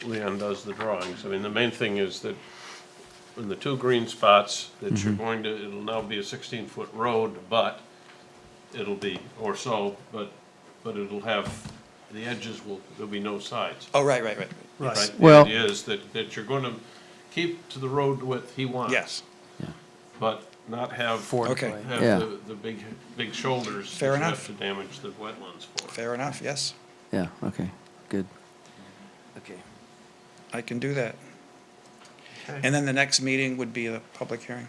Leon does the drawings. I mean, the main thing is that in the two green spots, that you're going to, it'll now be a 16-foot road, but it'll be, or so, but it'll have, the edges there'll be no sides. Oh, right. Right. The Well- idea is that you're gonna keep to the road width he wants. Yes. But not have. Okay. Have Yeah. the big shoulders. Fair that you enough. have to damage the wetlands for. Fair enough, yes. Yeah, okay, good. Okay. I can do that. Okay. And then the next meeting would be the public hearing?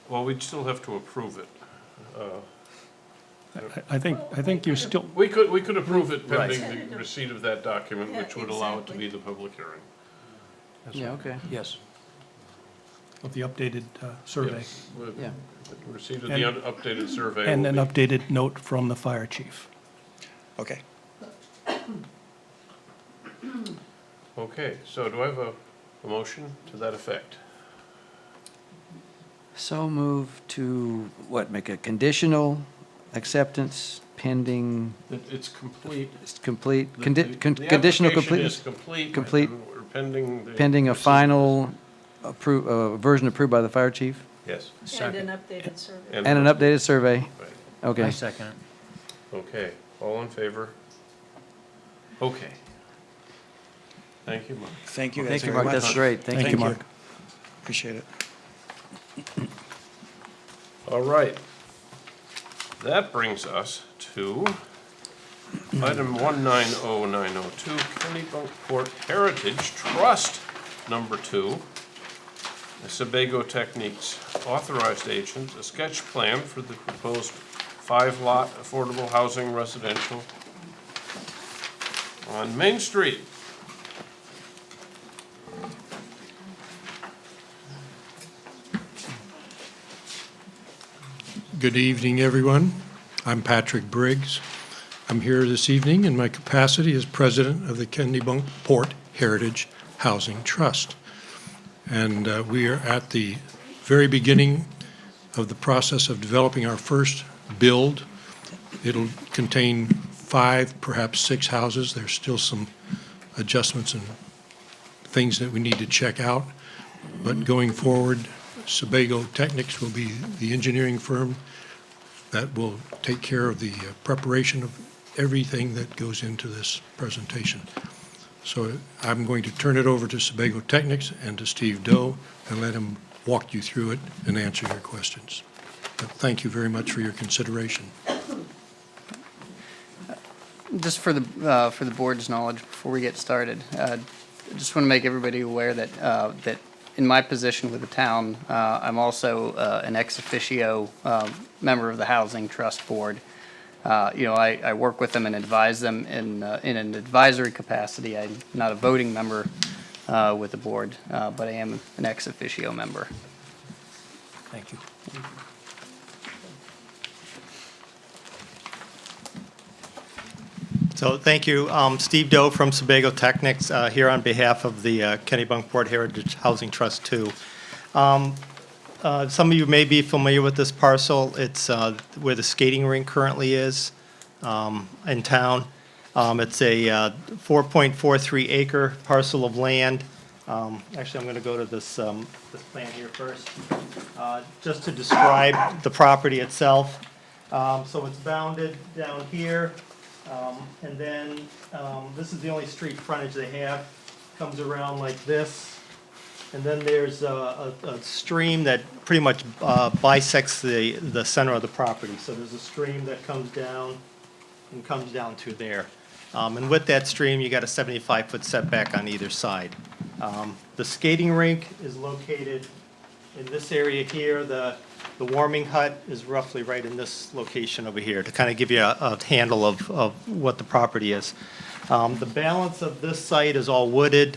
Well, we'd still have to approve it. I think you're still, We could approve it pending Right. the receipt of that document, Yeah, which would allow it to exactly. be the public hearing. Yeah, okay. Yes. of the updated survey. Yes, with Yeah. receipt of And- the updated survey. And will an be- updated note from the fire chief. Okay. Okay, so do I have a motion to that effect? So move to, what, make a conditional acceptance pending, It's complete. it's complete, The- conditional The application complete, is complete. complete, and we're pending. pending a receipt. final version approved by the fire chief Yes. And an updated survey. and an updated survey. Right. I Okay, second it. Okay, all in favor? Okay. Thank you, Mark. Thank you guys thank you, very Mark, much. that's great, thank Thank you. you, Mark. Appreciate it. All right. That brings us to item 190902, Kennebunkport Heritage Trust, number 2. The Sebago Techniques authorized agent, a sketch plan for the proposed 5-lot affordable housing residential on Main Street. Good evening, everyone. I'm Patrick Briggs. I'm here this evening in my capacity as president of the Kennebunkport Heritage Housing Trust. And we are at the very beginning of the process of developing our first build. It'll contain 5, perhaps 6 houses. There's still some adjustments and things that we need to check out. But going forward, Sebago Technics will be the engineering firm that will take care of the preparation of everything that goes into this presentation. So I'm going to turn it over to Sebago Technics and to Steve Doe and let him walk you through it and answer your questions. But thank you very much for your consideration. Just for the board's knowledge, before we get started, I just want to make everybody aware that, that in my position with the town, I'm also an ex officio member of the Housing Trust Board. I work with them and advise them in an advisory capacity. I'm not a voting member with the board, but I am an ex officio member. Thank you. So thank you. Steve Doe from Sebago Technics, here on behalf of the Kennebunkport Heritage Housing Trust 2. Some of you may be familiar with this parcel. It's where the skating rink currently is in town. It's a 4.43 acre parcel of land. Actually, I'm going to go to this plan here first, just to describe the property itself. So it's bounded down here. And then, this is the only street frontage they have, comes around like this, And then there's a stream that pretty much bisects the center of the property. So there's a stream that comes down and comes down through there. And with that stream, you got a 75-foot setback on either side. The skating rink is located in this area here. The warming hut is roughly right in this location over here to kind of give you a handle of what the property is. The balance of this site is all wooded.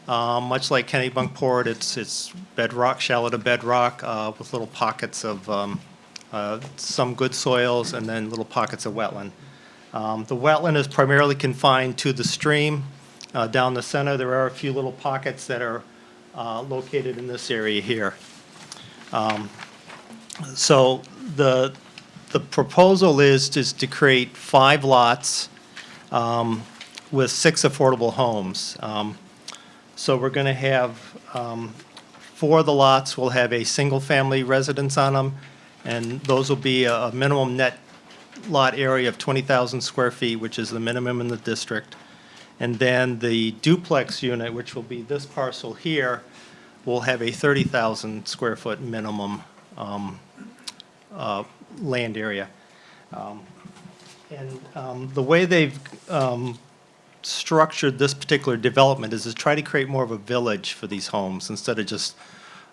Much like Kennebunkport, it's bedrock, shallow to bedrock, with little pockets of some good soils and then little pockets of wetland. The wetland is primarily confined to the stream. Down the center, there are a few little pockets that are located in this area here. So the proposal is to create 5 lots with 6 affordable homes. So we're going to have 4 of the lots will have a single-family residence on them, and those will be a minimum net lot area of 20,000 square feet, which is the minimum in the district. And then the duplex unit, which will be this parcel here, will have a 30,000 square foot minimum land area. The way they've structured this particular development is to try to create more of a village for these homes instead of just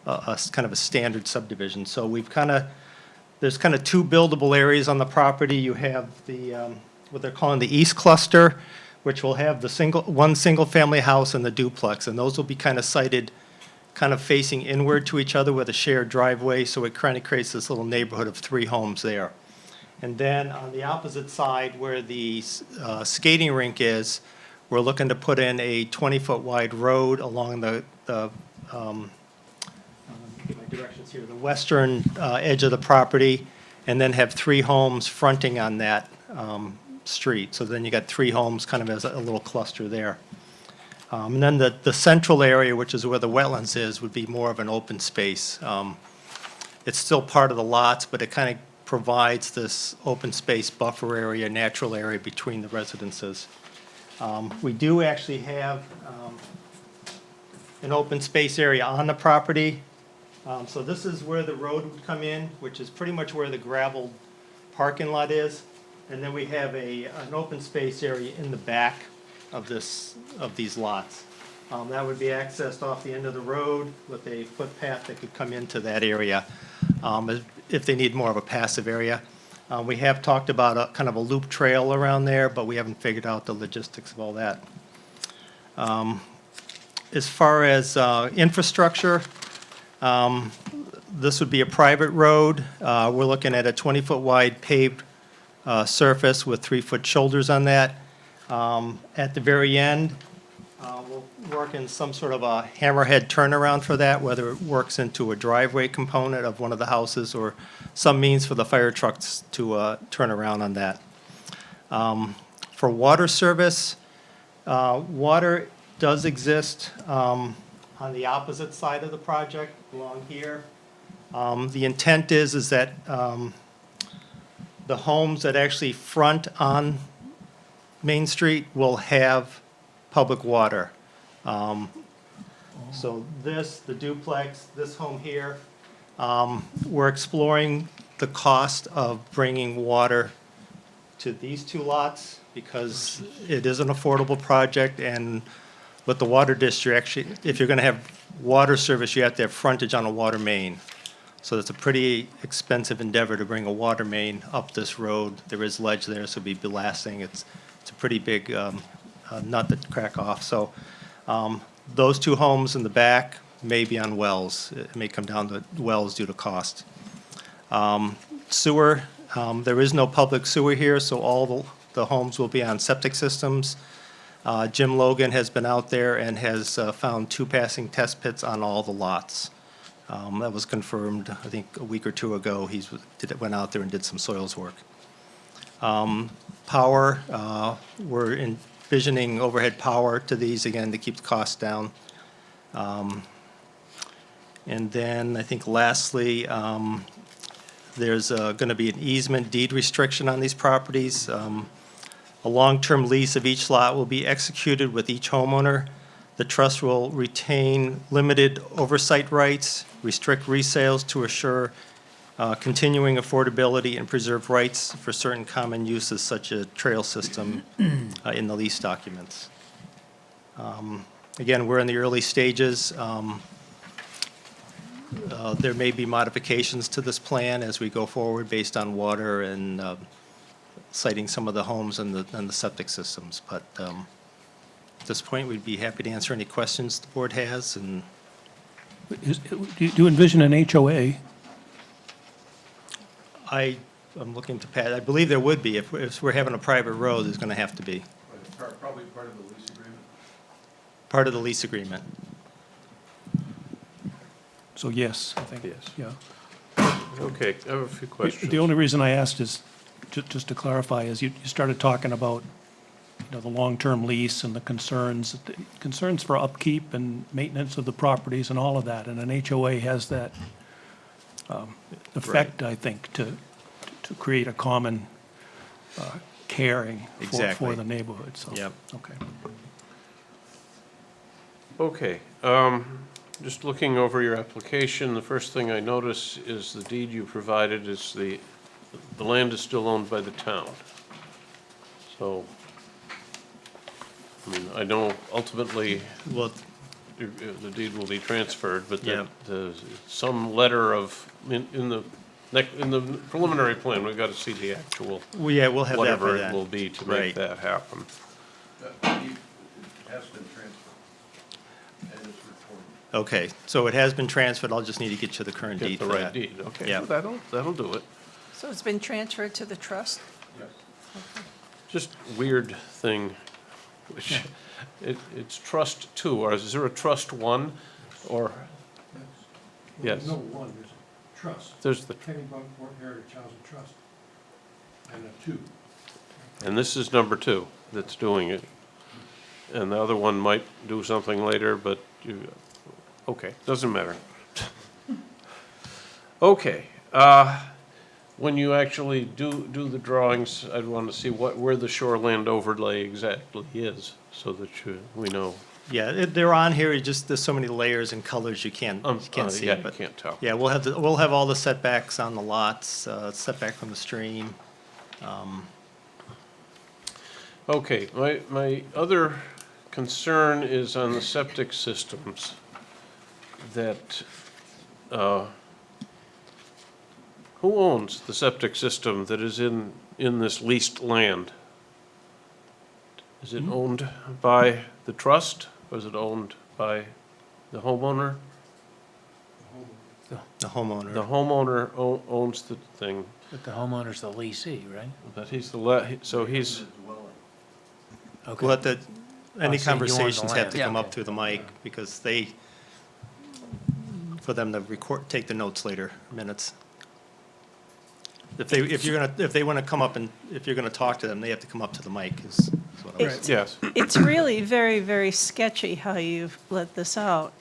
a kind of a standard subdivision. So we've there's kind of 2 buildable areas on the property. You have the what they're calling the east cluster, which will have the one single family house and the duplex, and those will be kind of sited kind of facing inward to each other with a shared driveway, so it kind of creates this little neighborhood of 3 homes there. And then on the opposite side where the skating rink is, we're looking to put in a 20-foot wide road along the get my directions here, the western edge of the property, and then have 3 homes fronting on that street. So then you got 3 homes kind of as a little cluster there. And then the central area, which is where the wetlands is, would be more of an open space. It's still part of the lots, but it kind of provides this open space buffer area, natural area between the residences. We do actually have an open space area on the property. So this is where the road would come in, which is pretty much where the gravel parking lot is. And then we have an open space area in the back of these lots. That would be accessed off the end of the road with a footpath that could come into that area if they need more of a passive area. We have talked about a kind of a loop trail around there, but we haven't figured out the logistics of all that. As far as infrastructure, this would be a private road. We're looking at a 20-foot wide paved surface with 3-foot shoulders on that. At the very end, we'll work in some sort of a hammerhead turnaround for that, whether it works into a driveway component of one of the houses or some means for the fire trucks to turn around on that. For water service, water does exist on the opposite side of the project along here. The intent is that the homes that actually front on Main Street will have public water. So the duplex, this home here, we're exploring the cost of bringing water to these 2 lots because it is an affordable project, and with the water district, actually, if you're going to have water service, you have to have frontage on a water main. So it's a pretty expensive endeavor to bring a water main up this road. There is ledge there, so it'll be blasting. It's a pretty big nut to crack off. So those 2 homes in the back may be on wells. It may come down to wells due to cost. Sewer, there is no public sewer here, so all the homes will be on septic systems. Jim Logan has been out there and has found 2 passing test pits on all the lots. That was confirmed, I think, a week or 2 ago. He went out there and did some soils work. Power, we're envisioning overhead power to these, again, to keep the costs down. And then I think lastly, there's going to be an easement deed restriction on these properties. A long-term lease of each lot will be executed with each homeowner The trust will retain limited oversight rights, restrict resales to assure continuing affordability, and preserve rights for certain common uses such as trail system in the lease documents. Again, we're in the early stages. There may be modifications to this plan as we go forward based on water and citing some of the homes and the septic systems. But at this point, we'd be happy to answer any questions the board has. And Do you envision an HOA? I'm looking to Pat. I believe there would be. If we're having a private road, there's going to have to be. Probably part of the lease agreement. Part of the lease agreement. So yes, I think. Yes. Yeah. Okay, I have a few questions. The only reason I asked is, just to clarify, is you started talking about, the long-term lease and the concerns for upkeep and maintenance of the properties and all of that, and an HOA has that effect, I think, to create a common caring Exactly. for the neighborhood, so. Yep. Okay. Okay, just looking over your application, the first thing I notice is the deed you provided is the land is still owned by the town. So, I mean, I know ultimately Well, the deed will be transferred, but Yeah. some letter of, in the preliminary plan, we've got to see the actual, we'll have that by whatever it then. will be to Right. make that happen. Okay, so it has been transferred. I'll just need to get you the current Get deed the for right that. deed, okay, Yeah. so that'll do it. So it's been transferred to the trust? Just weird thing, which, it's trust two, or is there a trust one, or? Yes. No, one, there's a trust, There's the, Kennebunkport Heritage Housing Trust, and a two. and this is number two that's doing it. And the other one might do something later, but you, okay, doesn't matter. Okay, when you actually do the drawings, I'd want to see where the shoreland overlay exactly is, so that we know. Yeah, they're on here. There's so many layers and colors you can't see. Yeah, you But can't tell. yeah, we'll have all the setbacks on the lots, setback from the stream. Okay, my other concern is on the septic systems, that, who owns the septic system that is in this leased land? Is it owned by the trust, or is it owned by the homeowner? The homeowner. The homeowner owns the thing, But the homeowner's the leasee, right? but he's so he's, Okay. We'll have to, any Oh, so you own the conversations have land. to come Yeah. up through the mic because for them to take the notes later, minutes. If they want to come up and, if you're going to talk to them, they have to come up to the mic is what I'm saying. yes. It's really very, very sketchy how you've let this out,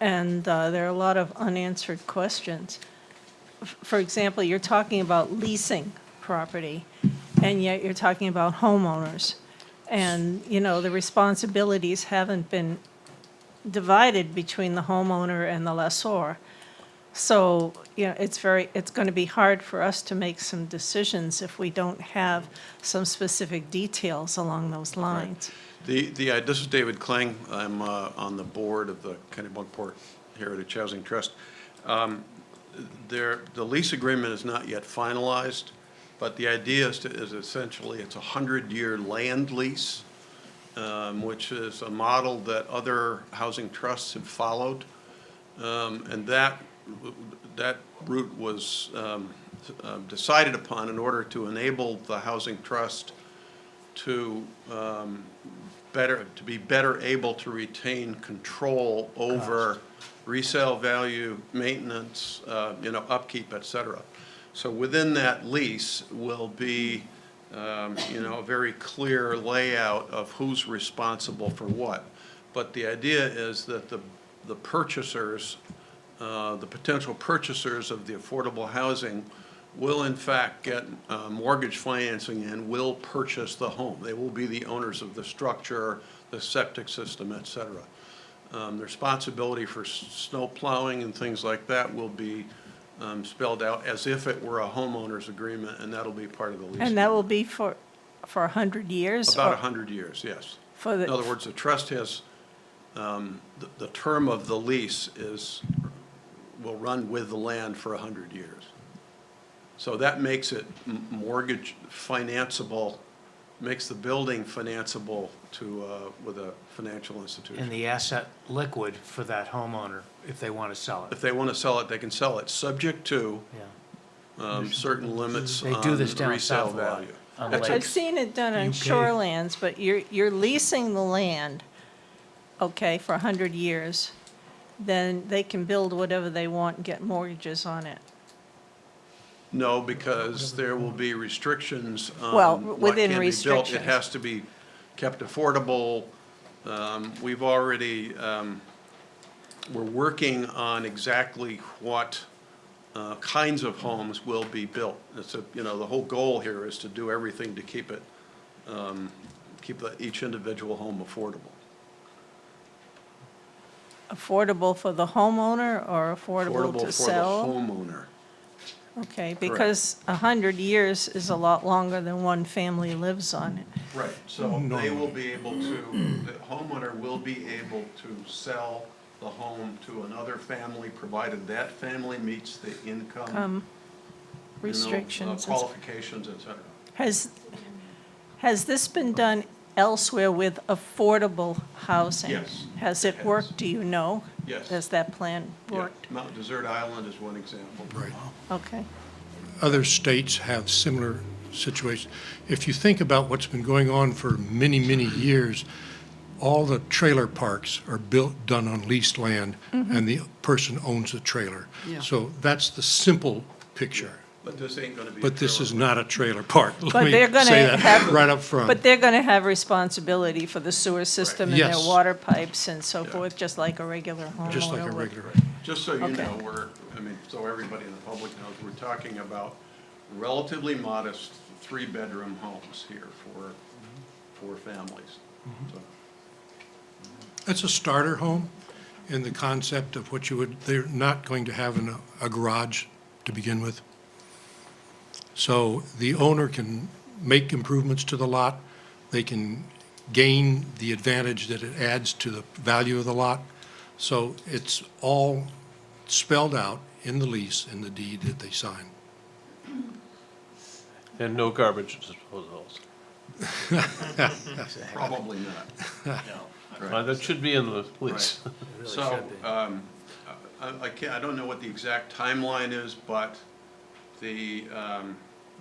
and there are a lot of unanswered questions. For example, you're talking about leasing property, and yet you're talking about homeowners. And, the responsibilities haven't been divided between the homeowner and the lessor. So, it's going to be hard for us to make some decisions if we don't have some specific details along those lines. This is David Kling. I'm on the board of the Kennebunkport Heritage Housing Trust. The lease agreement is not yet finalized, but the idea is essentially it's a 100-year land lease, which is a model that other housing trusts have followed. And that route was decided upon in order to enable the housing trust to be better able to retain control over resale value, maintenance, upkeep, et cetera. So within that lease will be, a very clear layout of who's responsible for what. But the idea is that the purchasers, the potential purchasers of the affordable housing will in fact get mortgage financing and will purchase the home. They will be the owners of the structure, the septic system, et cetera. The responsibility for snow plowing and things like that will be spelled out as if it were a homeowner's agreement, and that'll be part of the lease. And that will be for 100 years? About or 100 years, yes. For In the, other words, the trust has, the term of the lease will run with the land for 100 years. So that makes it mortgage financeable, makes the building financeable with a financial institution. And the asset liquid for that homeowner if they want to sell it. If they want to sell it, they can sell it, subject to Yeah. certain limits They on do this down resale south a lot, value. on That's I've seen it done on UK. shorelands, but you're leasing the land, okay, for 100 years, then they can build whatever they want and get mortgages on it. No, because there will be restrictions Well, on what within can be built. It restrictions. has to be kept affordable. We've already, we're working on exactly what kinds of homes will be built. The whole goal here is to do everything to keep each individual home affordable. Affordable for the homeowner or affordable to For sell? the homeowner. Okay, because 100 years is a lot longer than one family lives on it. Right, so they will be able to, the homeowner will be able to sell the home to another family, provided that family meets the income, Restrictions. qualifications, et cetera. Has this been done elsewhere with affordable housing? Yes, Has it it has. worked, do you know? Yes. Has that plan Yeah, worked? Mount Desert Island is one example. Right. Okay. Other states have similar situations. If you think about what's been going on for many, many years, all the trailer parks are done on leased land, and the person owns the trailer. Yeah. So that's the simple picture. But this ain't gonna be. a But this is trailer not a trailer park. Let But me they're gonna say that have- right up front. But they're going to have responsibility for the sewer system and their Yes. water pipes and so Yeah. forth, just like a regular homeowner Just like a would. regular. Just so you Okay. know, so everybody in the public knows, we're talking about relatively modest three-bedroom homes here for families. So, It's a starter home in the concept of what they're not going to have a garage to begin with. So the owner can make improvements to the lot. They can gain the advantage that it adds to the value of the lot. So it's all spelled out in the lease, in the deed that they sign. And no garbage disposals. Probably not. That should be in the lease. So, I don't know what the exact timeline is, but the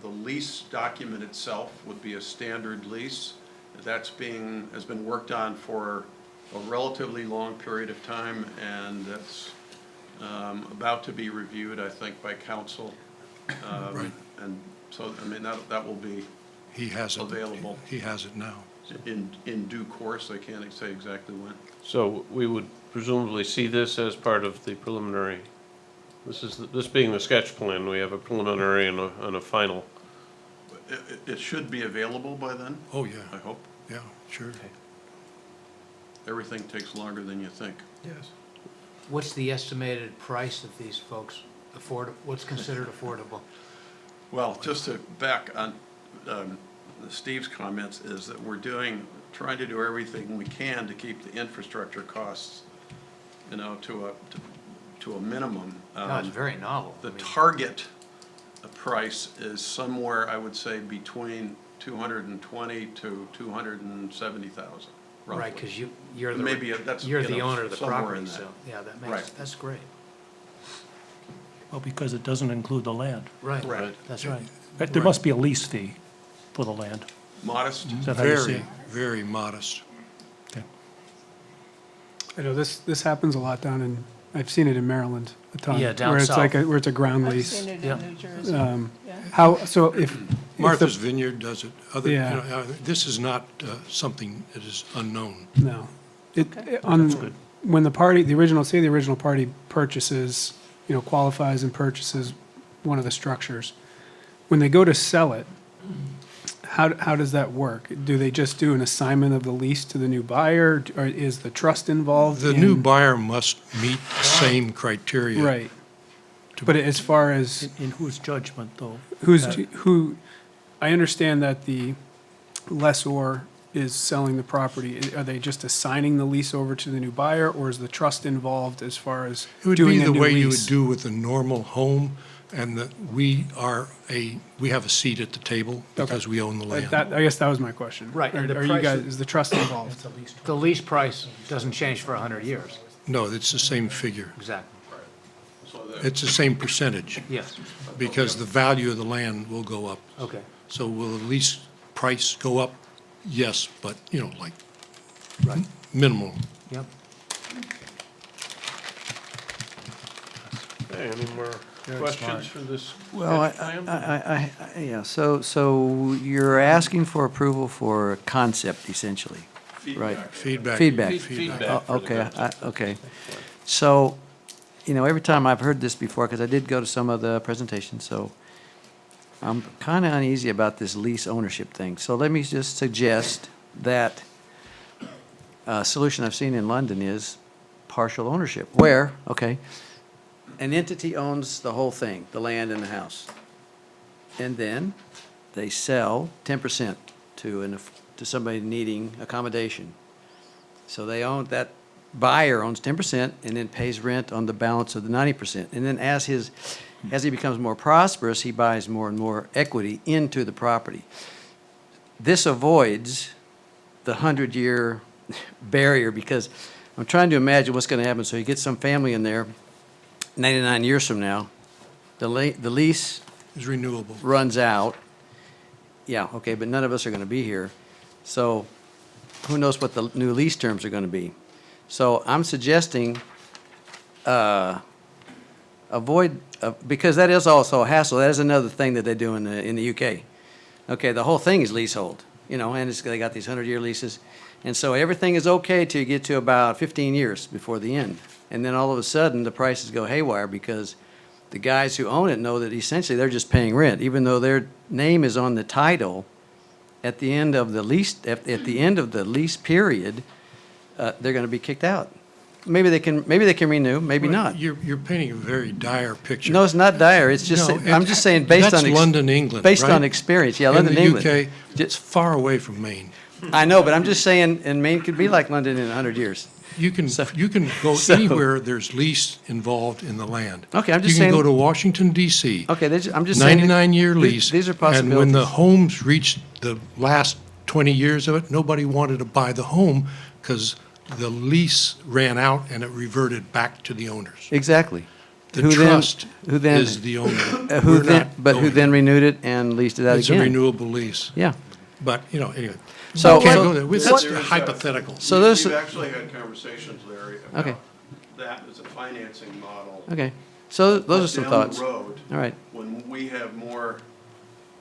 lease document itself would be a standard lease. Has been worked on for a relatively long period of time, and that's about to be reviewed, I think, by council. Right. And so, that will be He has it. available He has it now. in due course. I can't say exactly when. So we would presumably see this as part of the preliminary, this being the sketch plan, we have a preliminary and a final. It should be available by then, Oh, yeah, I hope. yeah, sure. Everything takes longer than you think. Yes. What's the estimated price of these folks what's considered affordable? Well, just to back on Steve's comments, is that we're trying to do everything we can to keep the infrastructure costs, to a minimum. No, it's very novel. The I mean, target price is somewhere, I would say, between 220 to 270,000, roughly. Right, because you're the. Maybe that's, You're you the know, owner of the somewhere property, in that. so, yeah, that Right. that's great. Well, because it doesn't include the land. Right, Right. that's right. There must be a lease fee for the land. Modest? Is that how you see Very, it? very modest. Okay. I know this happens a lot down in, I've seen it in Maryland a ton. Yeah, down Where it's like, south. where it's a ground I've lease. seen it Yeah. in New Jersey. So if Martha's the- Vineyard does it. Yeah. This is not something that is unknown. No. When the original party purchases, qualifies and purchases one of the structures, when they go to sell it, how does that work? Do they just do an assignment of the lease to the new buyer, or is the trust involved? The new in- buyer must meet the same criteria. Right. But as far as In whose judgment, though? who, I understand that the lessor is selling the property. Are they just assigning the lease over to the new buyer, or is the trust involved as far as It would be doing a the new way you would lease? do with a normal home, and that we have a seat at the table because we own the land. I guess that was my question. Right, and the Are you price guys, of- is the trust involved? The lease price doesn't change for 100 years. No, it's the same figure. Exactly. It's the same percentage, Yes, because the value of the land will go up. okay. So will the lease price go up? Yes, but, like minimal. Yep. Okay, any more questions for this? Well, sketch plan? yeah, so you're asking for approval for a concept essentially, right? Feedback. Feedback. Feedback. Oh, okay, okay. So, every time I've heard this before, because I did go to some of the presentations, so I'm kind of uneasy about this lease ownership thing. So let me just suggest that a solution I've seen in London is partial ownership, where, okay, an entity owns the whole thing, the land and the house. And then they sell 10% to somebody needing accommodation. So that buyer owns 10% and then pays rent on the balance of the 90%. And then as he becomes more prosperous, he buys more and more equity into the property. This avoids the 100-year barrier, because I'm trying to imagine what's going to happen. So you get some family in there, 99 years from now, the lease Is renewable. runs out. Yeah, okay, but none of us are going to be here. So who knows what the new lease terms are going to be? So I'm suggesting avoid, because that is also a hassle. That is another thing that they do in the UK. Okay, the whole thing is leasehold, and they got these 100-year leases. And so everything is okay till you get to about 15 years before the end. And then all of a sudden, the prices go haywire because the guys who own it know that essentially they're just paying rent, even though their name is on the title. At the end of the lease, at the end of the lease period, they're going to be kicked out. Maybe they can renew, maybe Well, not. You're painting a very dire picture. No, it's not dire. It's just, No, I'm just saying based on. That's London, England, Based on right? experience, yeah, London, England. In the UK, it's far away from Maine. I know, but I'm just saying, and Maine could be like London in 100 years. You can So- go so- anywhere there's lease involved in the land. Okay, I'm just You can go saying- to Washington DC. Okay, I'm just saying. 99-year lease. These are And when the possibilities. homes reached the last 20 years of it, nobody wanted to buy the home because the lease ran out and it reverted back to the owners. Exactly. The Who then- trust who then- is the owner. Who We're then, not but who owning then it. renewed it and leased it out It's a again? renewable lease. Yeah. But, anyway. So- We can't so- go there. That's There is a- hypothetical. So there's, We've actually had conversations, Larry, Okay. about that as a financing model. okay. So those are some Down the thoughts. road, All right, when we have more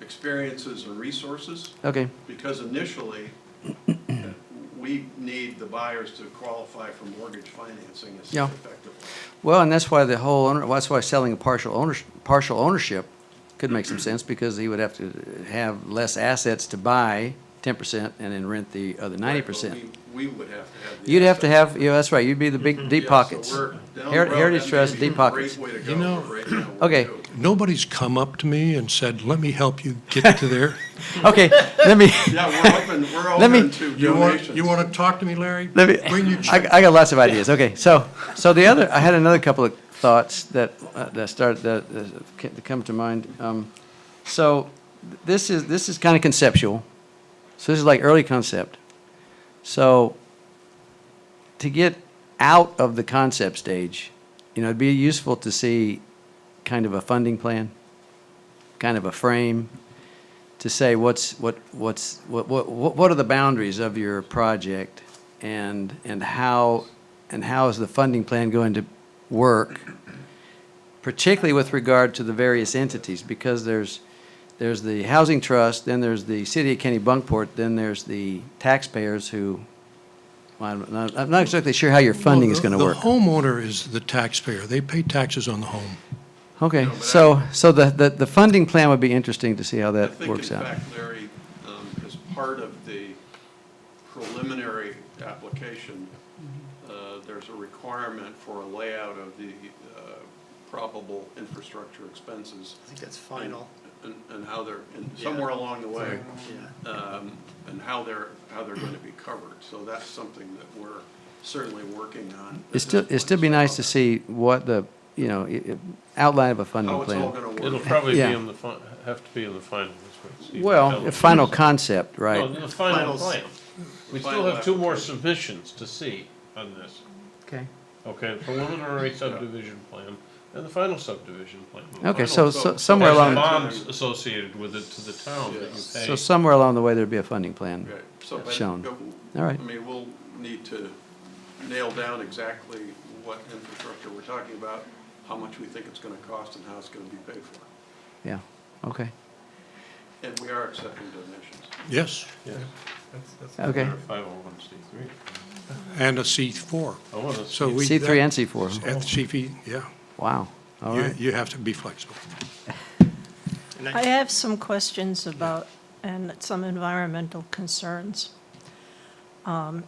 experiences and resources, okay. because initially, we need the buyers to qualify for mortgage financing Yeah. effectively. Well, and that's why that's why selling a partial ownership could make some sense, because he would have to have less assets to buy 10% and then rent the other 90%. Right, but we would have to have the. You'd have to assets. have, that's right, you'd be the big, deep Yeah, so pockets. we're down the Heritage road, Trust, that may be deep a pockets. great way to go, You know- but right now, we're Okay. new. Nobody's come up to me and said, let me help you get to there. Okay, let me, Yeah, we're Let me- open to You donations. want to talk to me, Larry? let me, Bring your I check. got lots of ideas. Okay, so I had another couple of thoughts that come to mind. So this is kind of conceptual. So this is like early concept. So to get out of the concept stage, it'd be useful to see kind of a funding plan, kind of a frame, to say what are the boundaries of your project, and how is the funding plan going to work, particularly with regard to the various entities, because there's the housing trust, then there's the city of Kennebunkport, then there's the taxpayers who, I'm not exactly sure how your funding is going to work. The homeowner is the taxpayer. They pay taxes on the home. Okay, so the funding plan would be interesting to see how I that think, works in out. fact, Larry, part of the preliminary application, there's a requirement for a layout of the probable infrastructure expenses. I think that's final. And how they're, and somewhere along the way, Yeah. and how they're going to be covered. So that's something that we're certainly working on. It'd still be nice to see what the, outline of a funding How it's all plan. going to It'll work. probably be Yeah. in the, have to be in the final. that's what Steve was Well, telling a me. final concept, right? No, the final Finals. plan. We still Final have two more application. submissions to see on this. Okay. Okay, preliminary subdivision plan and the final subdivision plan. The Okay, final so somewhere has along, bonds associated with it to the town that you so pay. somewhere along the way, there'd be a funding plan. Right. So, but- Shown. but, All right. I mean, we'll need to nail down exactly what infrastructure we're talking about, how much we think it's going to cost, and how it's going to be paid for. Yeah, okay. And we are accepting donations. Yes, Okay. 501c3. and a C4. Oh, well, that's. So we. C3 and C4. At CP, yeah. Wow, all You- right. You have to be flexible. And I have some questions about, and some environmental concerns.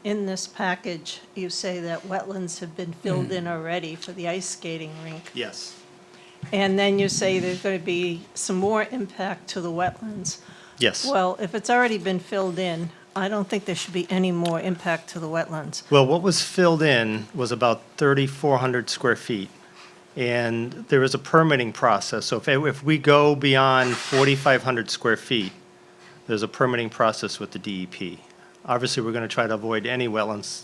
In this package, you say that wetlands have been filled in already for the ice skating rink. Yes. And then you say there's going to be some more impact to the wetlands. Yes. Well, if it's already been filled in, I don't think there should be any more impact to the wetlands. Well, what was filled in was about 3,400 square feet. And there is a permitting process. So if we go beyond 4,500 square feet, there's a permitting process with the DEP. Obviously, we're going to try to avoid any wetlands,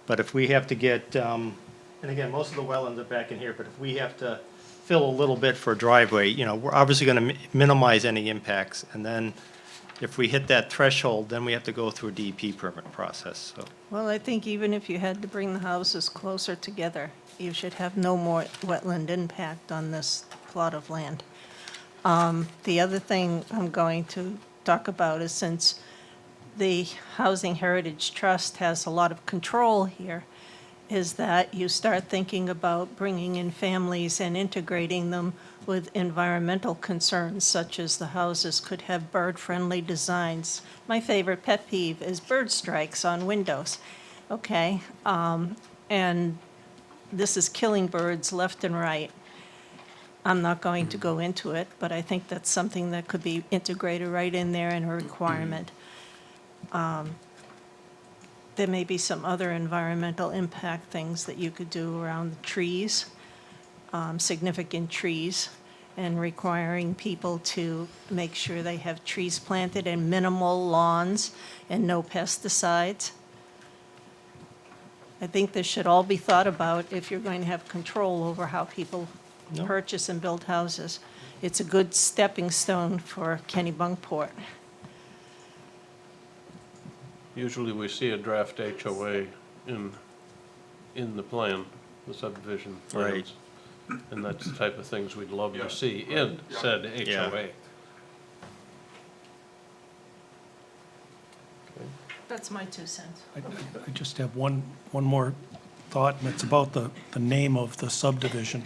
but if we have to get, and again, most of the wetlands are back in here, but if we have to fill a little bit for a driveway, we're obviously going to minimize any impacts. And then if we hit that threshold, then we have to go through a DEP permit process, so. Well, I think even if you had to bring the houses closer together, you should have no more wetland impact on this plot of land. The other thing I'm going to talk about is, since the Housing Heritage Trust has a lot of control here, is that you start thinking about bringing in families and integrating them with environmental concerns, such as the houses could have bird-friendly designs. My favorite pet peeve is bird strikes on windows, okay? And this is killing birds left and right. I'm not going to go into it, but I think that's something that could be integrated right in there in a requirement. There may be some other environmental impact things that you could do around the trees, significant trees, and requiring people to make sure they have trees planted and minimal lawns and no pesticides. I think this should all be thought about if you're going to have control over how people No. purchase and build houses. It's a good stepping stone for Kennebunkport. Usually we see a draft HOA in the plan, the subdivision Right. plans. And that's the type of things we'd love Yeah. to see in said Yeah. HOA. That's my 2 cents. I just have one more thought, and it's about the name of the subdivision.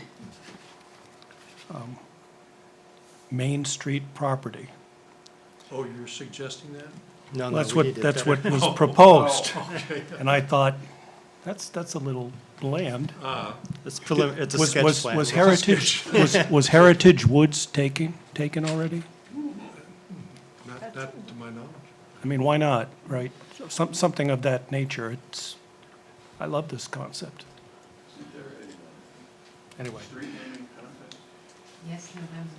Main Street property. Oh, you're suggesting that? No, no, That's we what, need it that's better. what was proposed. And I thought, that's a little bland. It's it's a Was- sketch was- plan. Was Heritage, was Heritage Woods taken already? Not to my knowledge. I mean, why not, right? Something of that nature. I love this concept. Anyway. Yes, November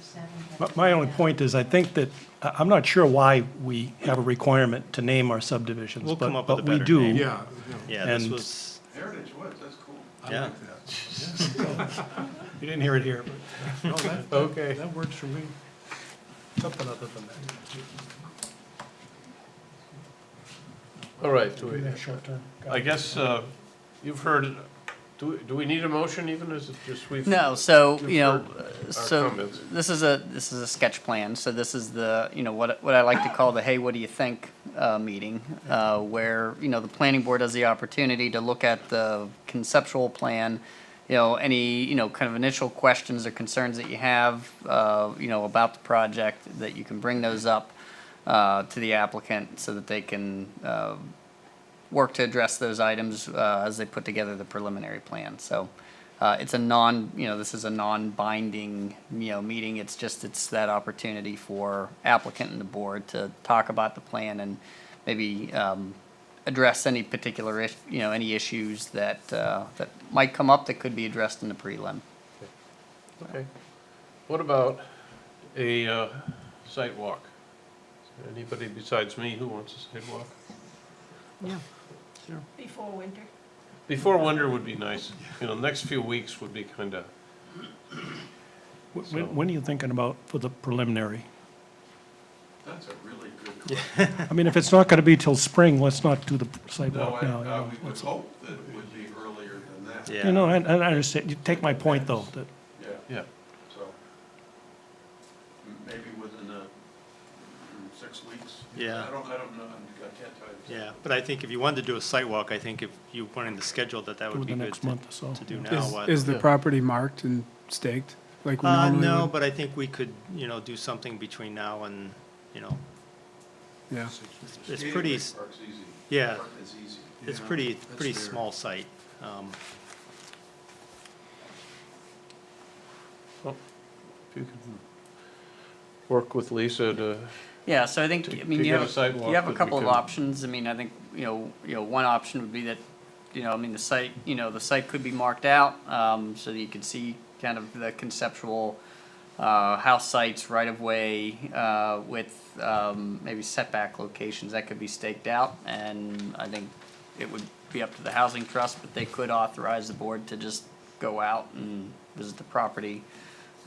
7th. My only point is, I think that, I'm not sure why we have a requirement to name our subdivisions, We'll come but up with a we better do. name. Yeah, Yeah, this and- was, Heritage Woods, that's cool. I Yeah. like that. You didn't hear it here, but No, that, Okay. that works for me. something other than that. All right, Short term. I guess you've heard, do we need a motion even, is it just we've? No, so, We've heard our so comments. this is a sketch plan, so this is the, what I like to call the, hey, what do you think, meeting, where, the planning board has the opportunity to look at the conceptual plan, any, kind of initial questions or concerns that you have, about the project, that you can bring those up. to the applicant so that they can work to address those items as they put together the preliminary plan. So it's a this is a non-binding, meeting. It's that opportunity for applicant and the board to talk about the plan and maybe address any particular, any issues that might come up that could be addressed in the prelim. Okay. What about a site walk? Anybody besides me who wants a site walk? Before winter. Before winter would be nice. Next few weeks would be kind of, When are you thinking about for the preliminary? That's a really good question. I mean, if it's not going to be till spring, let's not do the No, sidewalk now. we would hope that it would be earlier than that. Yeah. You know, and I understand, you take my point, though, that Yeah, yeah. so maybe within 6 weeks. Yeah. I don't know, I can't tell you. Yeah, but I think if you wanted to do a site walk, I think if you wanted to schedule that, that do would be the good next month or so. to do now. Is the property marked and staked like we normally No, would? but I think we could, do something between now and, Yeah. it's pretty, Park's easy. yeah, Park is easy. it's pretty small site. if you could work with Lisa to, Yeah, so I think, To- I mean, to you get have, a sidewalk you have a that we couple of can- options. I mean, I think, one option would be that, the site, the site could be marked out, so that you could see kind of the conceptual, house sites right of way, with, maybe setback locations that could be staked out. And I think it would be up to the housing trust, but they could authorize the board to just go out and visit the property,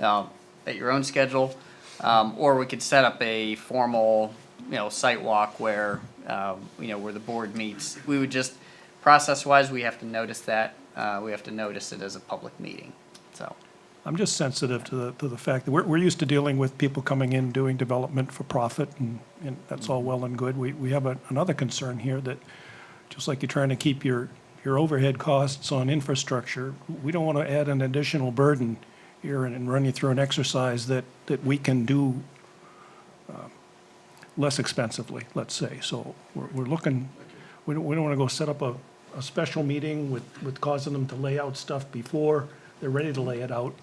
at your own schedule. Or we could set up a formal, site walk where, where the board meets. We would just, process-wise, we have to notice that, we have to notice it as a public meeting, so. I'm just sensitive to the fact that we're used to dealing with people coming in doing development for profit, and that's all well and good. We have another concern here that, just like you're trying to keep your overhead costs on infrastructure, we don't want to add an additional burden here and run you through an exercise that we can do less expensively, let's say. So we're looking, we don't want to go set up a special meeting with causing them to lay out stuff before they're ready to lay it out.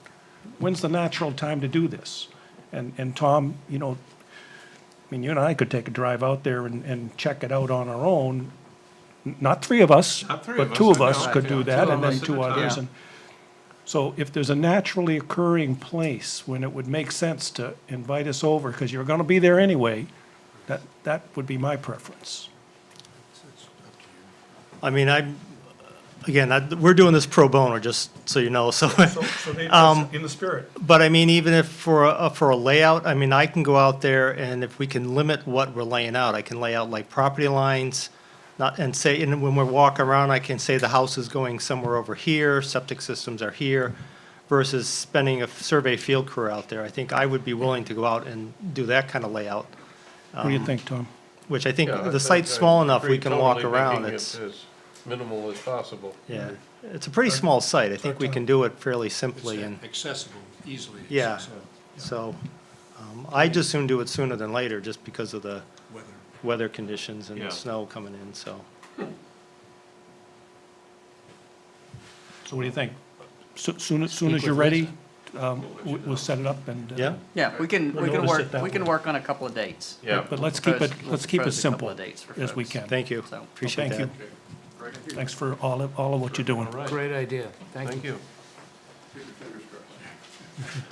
When's the natural time to do this? And Tom, I mean, you and I could take a drive out there and check it out on our own. Not three of us, Not three of but us, two of I us know. could do Yeah, that, two and of then us at two a time. others. Yeah. And so if there's a naturally occurring place when it would make sense to invite us over, because you're going to be there anyway, that would be my preference. I mean, we're doing this pro bono, just so you know, so. In the spirit. But I mean, even if for a layout, I mean, I can go out there, and if we can limit what we're laying out, I can lay out like property lines, and when we're walking around, I can say the house is going somewhere over here, septic systems are here, versus spending a survey field crew out there. I think I would be willing to go out and do that kind of layout, What do you think, Tom? which I think Yeah, the site's small enough, we agree can walk totally, around. making It's, it as minimal as possible. yeah, it's a pretty small site. I think we can do it fairly simply and. accessible, easily. Yeah. accessible. So, I just soon do it sooner than later, just because of the Weather. weather conditions and Yeah. the snow coming in, so. So what do you think? Soon as Speak you're with ready, we'll set it up and. Yeah? Yeah, we can We'll notice it that we can way. work on a couple of dates. Yeah. But let's keep it, Propose- let's keep it propose a couple simple of dates for as we folks. can. Thank you. So, Appreciate Thank that. you. Thanks for all of what you're doing. All right, Great idea. Thank thank you. you. Keep your fingers crossed.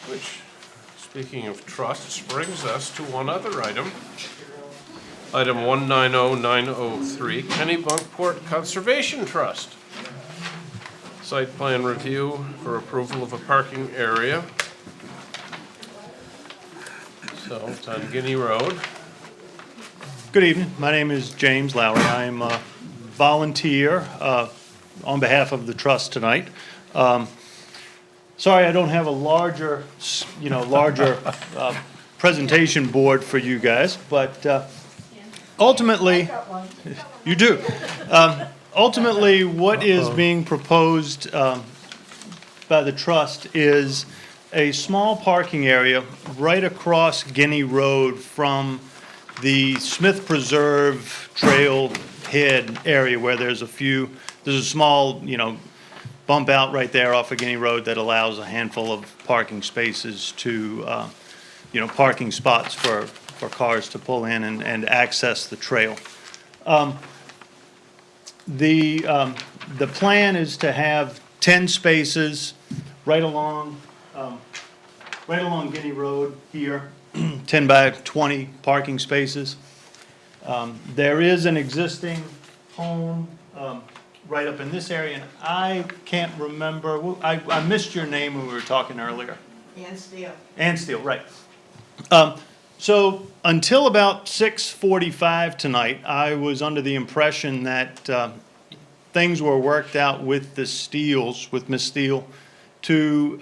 Which, speaking of trusts, brings us to one other item. Item 190903, Kennebunkport Conservation Trust. Site plan review for approval of a parking area. So it's on Guinea Road. Good evening. My name is James Lowry. I'm a volunteer on behalf of the trust tonight. Sorry, I don't have a larger presentation board for you guys, but ultimately, you do. Ultimately, what is being proposed by the trust is a small parking area right across Guinea Road from the Smith Preserve Trail head area where there's a small, bump out right there off of Guinea Road that allows a handful of parking spaces to, parking spots for cars to pull in and access the trail. The plan is to have 10 spaces right along Guinea Road here, 10 by 20 parking spaces. There is an existing home right up in this area, and I can't remember, I missed your name when we were talking earlier. Ann Steele. Ann Steele, right. So until about 6:45 tonight, I was under the impression that things were worked out with the Steeles, with Ms. Steele, to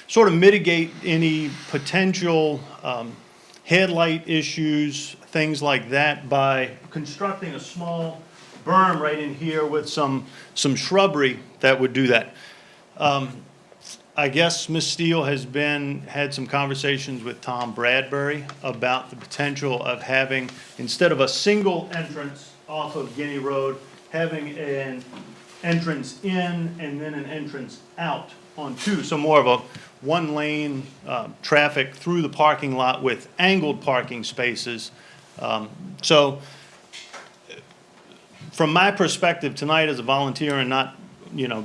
sort of mitigate any potential headlight issues, things like that, by constructing a small berm right in here with some shrubbery that would do that. I guess Ms. Steele has had some conversations with Tom Bradbury about the potential of having, instead of a single entrance off of Guinea Road, having an entrance in and then an entrance out on two, so more of a one-lane traffic through the parking lot with angled parking spaces. So from my perspective tonight as a volunteer and not,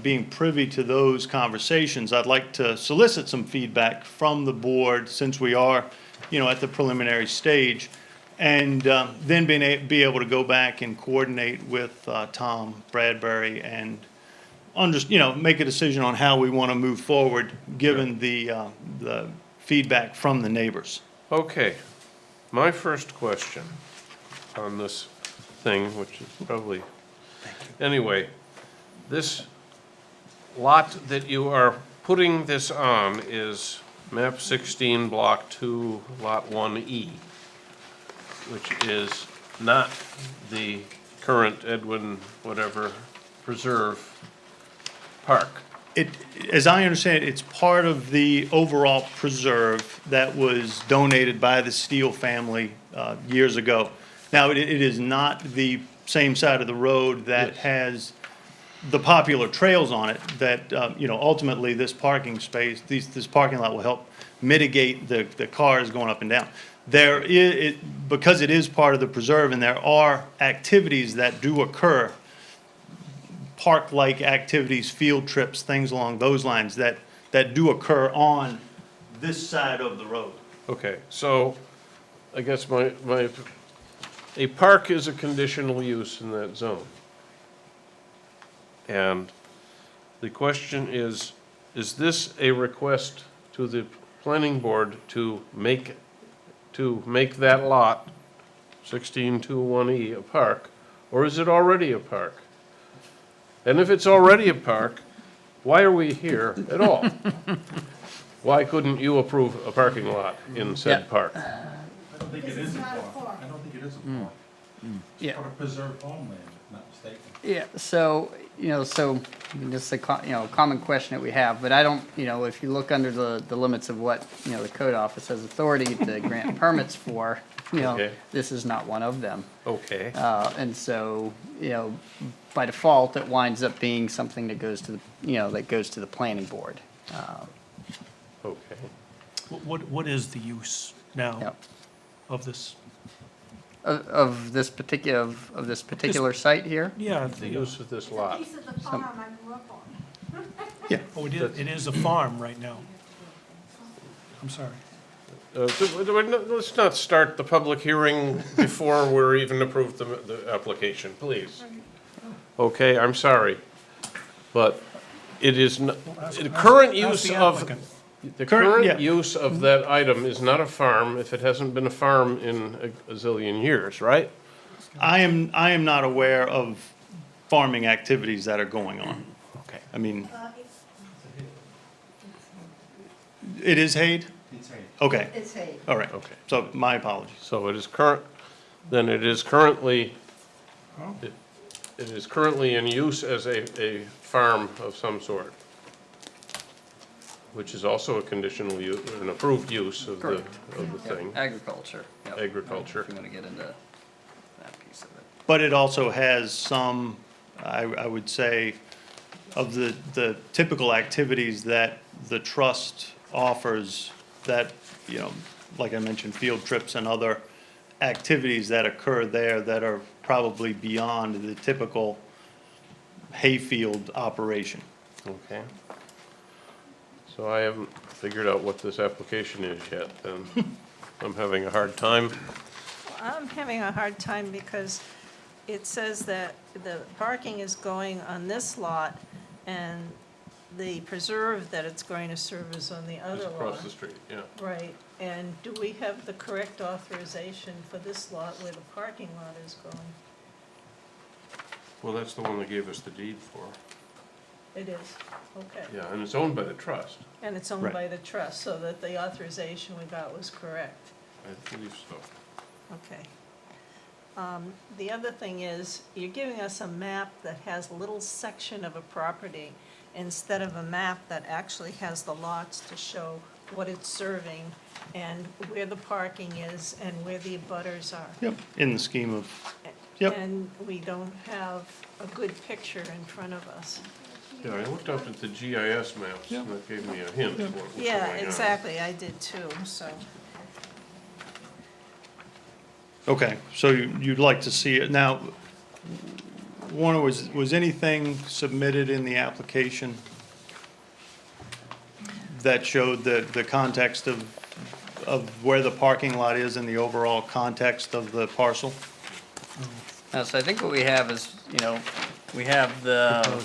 being privy to those conversations, I'd like to solicit some feedback from the board since we are, at the preliminary stage, and then be able to go back and coordinate with Tom Bradbury and make a decision on how we want to move forward, given the feedback from the neighbors. Okay, my first question on this thing, which is probably, anyway, this lot that you are putting this on is map 16, block 2, lot 1E, which is not the current Edwin whatever preserve park. As I understand it, it's part of the overall preserve that was donated by the Steele family years ago. Now, it is not the same side of the road that Yes. has the popular trails on it that, ultimately this parking space, this parking lot will help mitigate the cars going up and down. Because it is part of the preserve and there are activities that do occur, park-like activities, field trips, things along those lines that do occur on this side of the road. Okay, so I guess a park is a conditional use in that zone. And the question is this a request to the planning board to make that lot, 1621E, a park, or is it already a park? And if it's already a park, why are we here at all? Why couldn't you approve a parking lot in said park? I don't think it is a park. I don't think it is a park. Yeah. It's part of preserved farmland, if not mistaken. Yeah, so, this is a, common question that we have, but I don't, if you look under the limits of what, the code office has authority to grant permits for, Okay. this is not one of them. Okay, And so, by default, it winds up being something that goes to the planning board. okay. What is the use now Yep. of this? Of this particular site here? Yeah, The use of this lot. Piece of the farm I grew up on. oh, it is a farm right now. I'm sorry. Let's not start the public hearing before we're even approved the application, please. Okay, I'm sorry, but it is, the current use the of, applicant. the Current- yeah. current use of that item is not a farm if it hasn't been a farm in a zillion years, right? I am not aware of farming activities that are going on. Okay. I mean, it is Hayed? It's a, Okay, It's hay. all right. Okay. So my apologies. So it is then it is currently, it is currently in use as a farm of some sort. which is also a conditional use, an approved use of the, Correct. of the thing, Agriculture. Yep. agriculture. If you want to get into that piece of it. But it also has some, I would say, of the typical activities that the trust offers that, you know, like I mentioned, field trips and other activities that occur there that are probably beyond the typical hayfield operation. Okay. So I haven't figured out what this application is yet, and I'm having a hard time. I'm having a hard time because it says that the parking is going on this lot, and the preserve that it's going to serve is on the Just other lot. across the street, yeah. Right, and do we have the correct authorization for this lot where the parking lot is going? Well, that's the one they gave us the deed for. It is, okay. Yeah, and it's owned by the trust. And it's owned Right. by the trust, so that the authorization we got was correct. I believe so. Okay. The other thing is, you're giving us a map that has a little section of a property instead of a map that actually has the lots to show what it's serving and where the parking is and where the abutters are. Yep, in the scheme of, yep. And we don't have a good picture in front of us. Yeah, I looked up at the GIS maps, and that gave me a hint of what was going on. Yeah, exactly, I did too, so. Okay, so you'd like to see it. Now, Warner, was anything submitted in the application that showed the context of where the parking lot is and the overall context of the parcel? So I think what we have is, you know, we have the,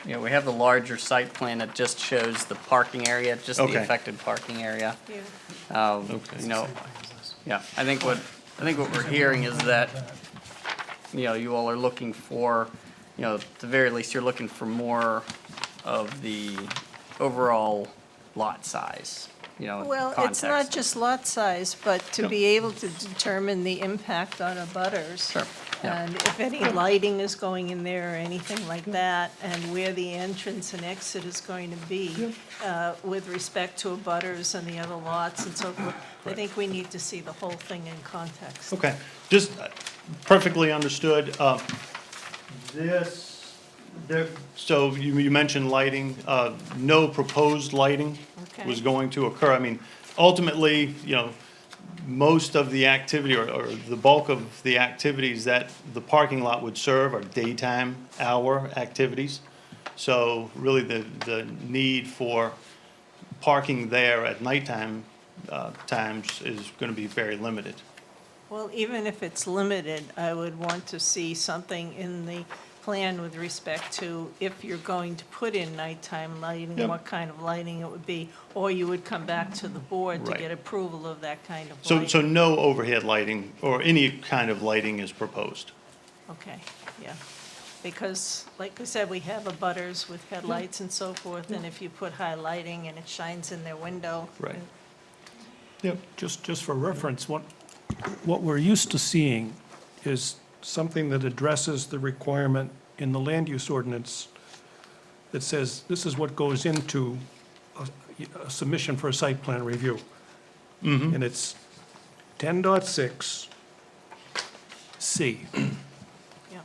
you know, we have the larger site plan that just shows the parking area, just the Okay. affected parking area. Yeah. You know, yeah, I think what we're hearing is that, you know, you all are looking for, you know, at the very least, you're looking for more of the overall lot size, you know, Well, it's not context. just lot size, but to be able to determine the impact on abutters. Sure, yeah. And if any lighting is going in there or anything like that, and where the entrance and exit is going to be with respect to abutters and the other lots and so forth. I think we need to see the whole thing in context. Okay, just perfectly understood. So you mentioned lighting, no proposed lighting Okay. was going to occur. I mean, ultimately, you know, most of the activity or the bulk of the activities that the parking lot would serve are daytime hour activities. So really the need for parking there at nighttime times is going to be very limited. Well, even if it's limited, I would want to see something in the plan with respect to if you're going to put in nighttime lighting, Yep. what kind of lighting it would be, or you would come back to the board to Right. get approval of that kind of So lighting. no overhead lighting or any kind of lighting is proposed. Okay, yeah. Because, like I said, we have abutters with headlights and so forth, and if you put high lighting and it shines in their window. Right. Yep. Just for reference, what we're used to seeing is something that addresses the requirement in the land use ordinance that says this is what goes into a submission for a site plan review. And it's 10.6 C. Yeah.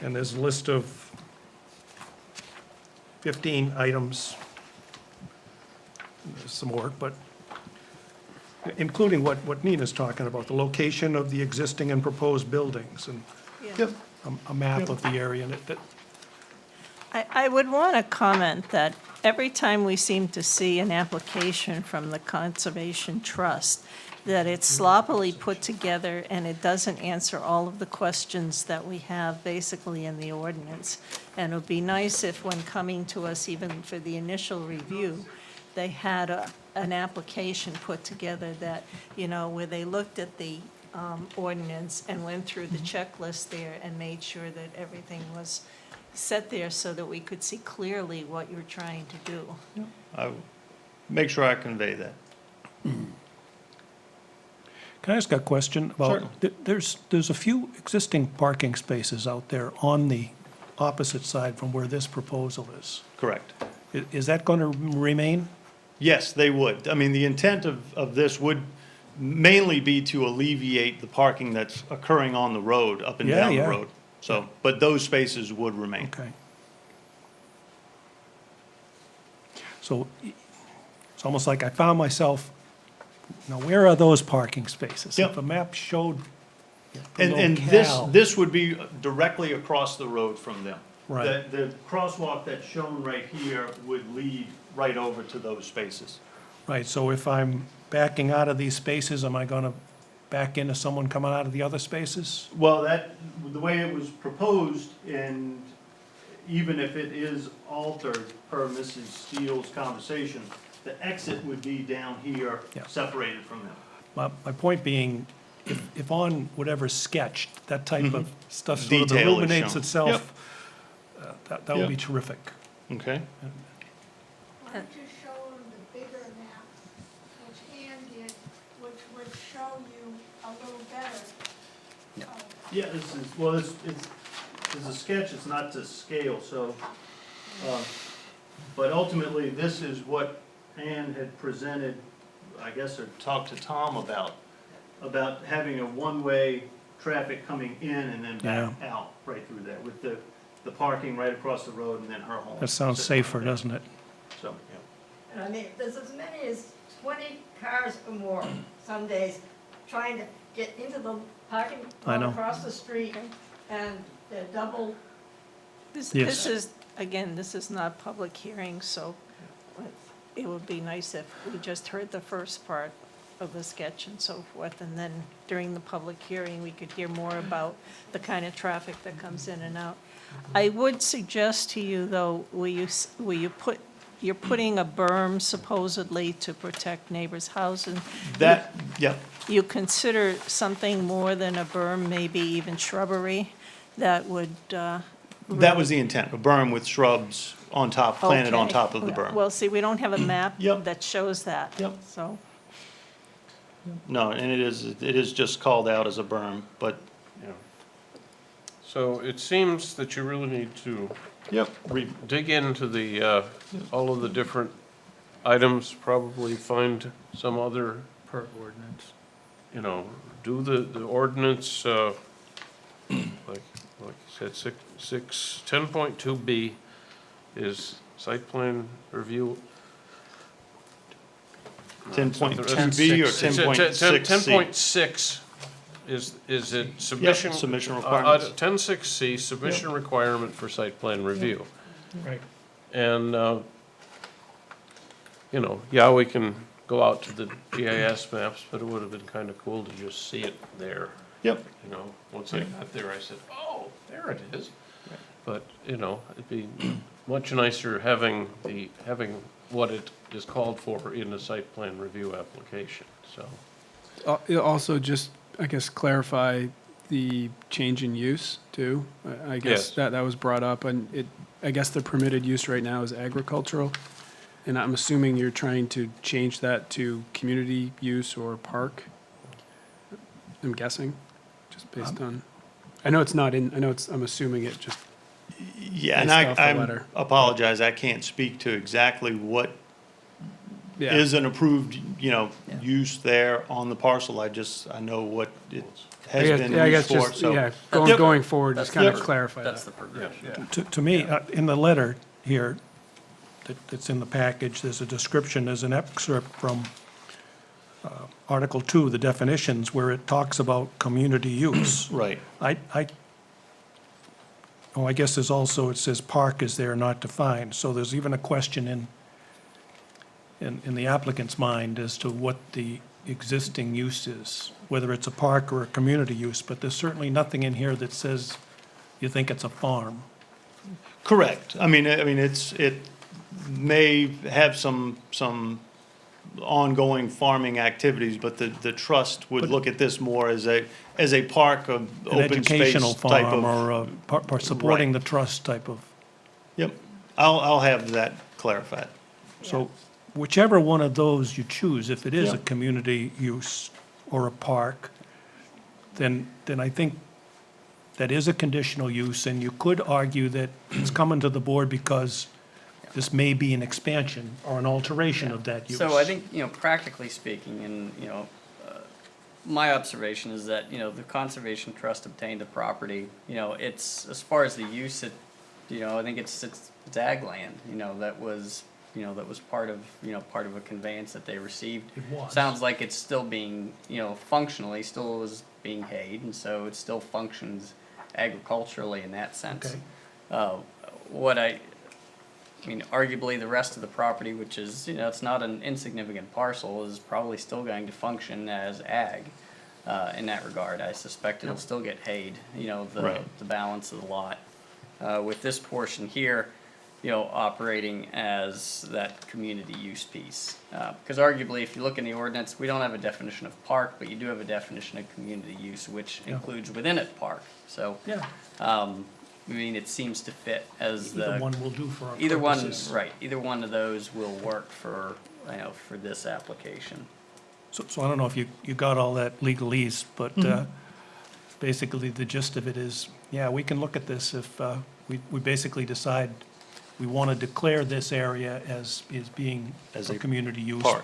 And there's a list of 15 items. There's some more, but including what Nina's talking about, the location of the existing and proposed buildings and Yeah. a map of the area. And I would want to comment that every time we seem to see an application from the Conservation Trust, that it's sloppily put together and it doesn't answer all of the questions that we have basically in the ordinance. And it would be nice if when coming to us, even for the initial review, they had an application put together that, you know, where they looked at the ordinance and went through the checklist there and made sure that everything was set there so that we could see clearly what you're trying to do. I'll make sure I convey that. Can I ask a question about, there's a few existing parking spaces out there on the opposite side from where this proposal is. Correct. Is that going to remain? Yes, they would. I mean, the intent of this would mainly be to alleviate the parking that's occurring on the road, up and Yeah, down the yeah. road. So, but those spaces would remain. Okay. So it's almost like I found myself, now where are those parking spaces? Yep. If a map showed the And locale. this would be directly across the road from them. Right. The crosswalk that's shown right here would lead right over to those spaces. Right, so if I'm backing out of these spaces, am I going to back into someone coming out of the other spaces? Well, the way it was proposed, and even if it is altered per Mrs. Steele's conversation, the exit would be down here, Yeah. separated from them. My point being, if on whatever's sketched, that type of stuff sort of Detail is illuminates shown. itself, that would be Yep. terrific. Okay. Why don't you show them the bigger map, which Ann did, which would show you a little better. Yeah, this is, well, it's a sketch, it's not to scale, so, but ultimately, this is what Ann had presented, I guess, or talked to Tom about having a one-way traffic coming in and then back out right through there, with the parking right across the road and then her home. That sounds sitting right safer, there. doesn't it? So, And I mean, there's as many as 20 cars or more some days trying to get into the parking I lot know. across the street, and they're double. This Yes. is, again, this is not public hearing, so it would be nice if we just heard the first part of the sketch and so forth, and then during the public hearing, we could hear more about the kind of traffic that comes in and out. I would suggest to you, though, you're putting a berm supposedly to protect neighbors' houses. that, yeah, You consider something more than a berm, maybe even shrubbery, that would, that was the intent, a berm with shrubs on top, planted on okay. top of the berm. Well, see, we don't have a map Yep. that shows that. Yep. So, No, and it is just called out as a berm, but, Yeah. So it seems that you really need to yep, dig into the, all of the different items, probably find some other, Per ordinance. you know, do the ordinance, like you said, 10.2B is site plan review. 10.2B or 10.6C? 10.6 is it submission? submission requirements. 10.6C, submission requirement for site plan review. Right. And, you know, yeah, we can go out to the GIS maps, but it would have been kind of cool to just see it there. Yep, You know, once I got there, I said, oh, there it is. But, you know, it'd be much nicer having what it is called for in a site plan review application, so. Also, just, I guess, clarify the change in use, too. I guess Yes. that was brought up, and I guess the permitted use right now is agricultural, and I'm assuming you're trying to change that to community use or park? I'm guessing, just based on, I know it's not in, I'm assuming it just, yeah, and Based off the I letter. apologize, I can't speak to exactly what yeah. is an approved, Yeah. use there on the parcel. I know what it I has guess- been yeah, I used guess for, just, so. yeah, Yep. going forward, just kind of That's- clarify That's that. the progression. To me, in the letter here, that's in the package, there's a description, there's an excerpt from Article 2, the definitions, where it talks about community use. Right, I guess there's also, it says park is there not defined, so there's even a question in the applicant's mind as to what the existing use is, whether it's a park or a community use, but there's certainly nothing in here that says you think it's a farm. correct. I mean, it may have some ongoing farming activities, but the trust would look at this more as a park of An open space educational type farm of. or supporting Right. the trust type of. Yep, I'll have that clarified. So whichever one of those you choose, if it is a Yeah. community use or a park, then I think that is a conditional use, and you could argue that it's coming to the board because this may be an expansion or an alteration of that use. So I think, practically speaking, and, my observation is that, the Conservation Trust obtained the property, it's, as far as the use, I think it's ag land, that was part of, part of a conveyance that they received. It was. Sounds like it's still being, functionally, still is being hayed, and so it still functions agriculturally in that sense. Okay. Arguably, the rest of the property, which is, it's not an insignificant parcel, is probably still going to function as ag, in that regard. I suspect it'll still get hayed, the balance of the lot. With this portion here, operating as that community use piece. Because arguably, if you look in the ordinance, we don't have a definition of park, but you do have a definition of community use, which includes within it park. So, Yeah, it seems to fit as the. either one will do for our Either one, purposes. right, either one of those will work for, for this application. So I don't know if you got all that legalese, but basically the gist of it is, yeah, we can look at this if we basically decide we want to declare this area as being As for a community use. park.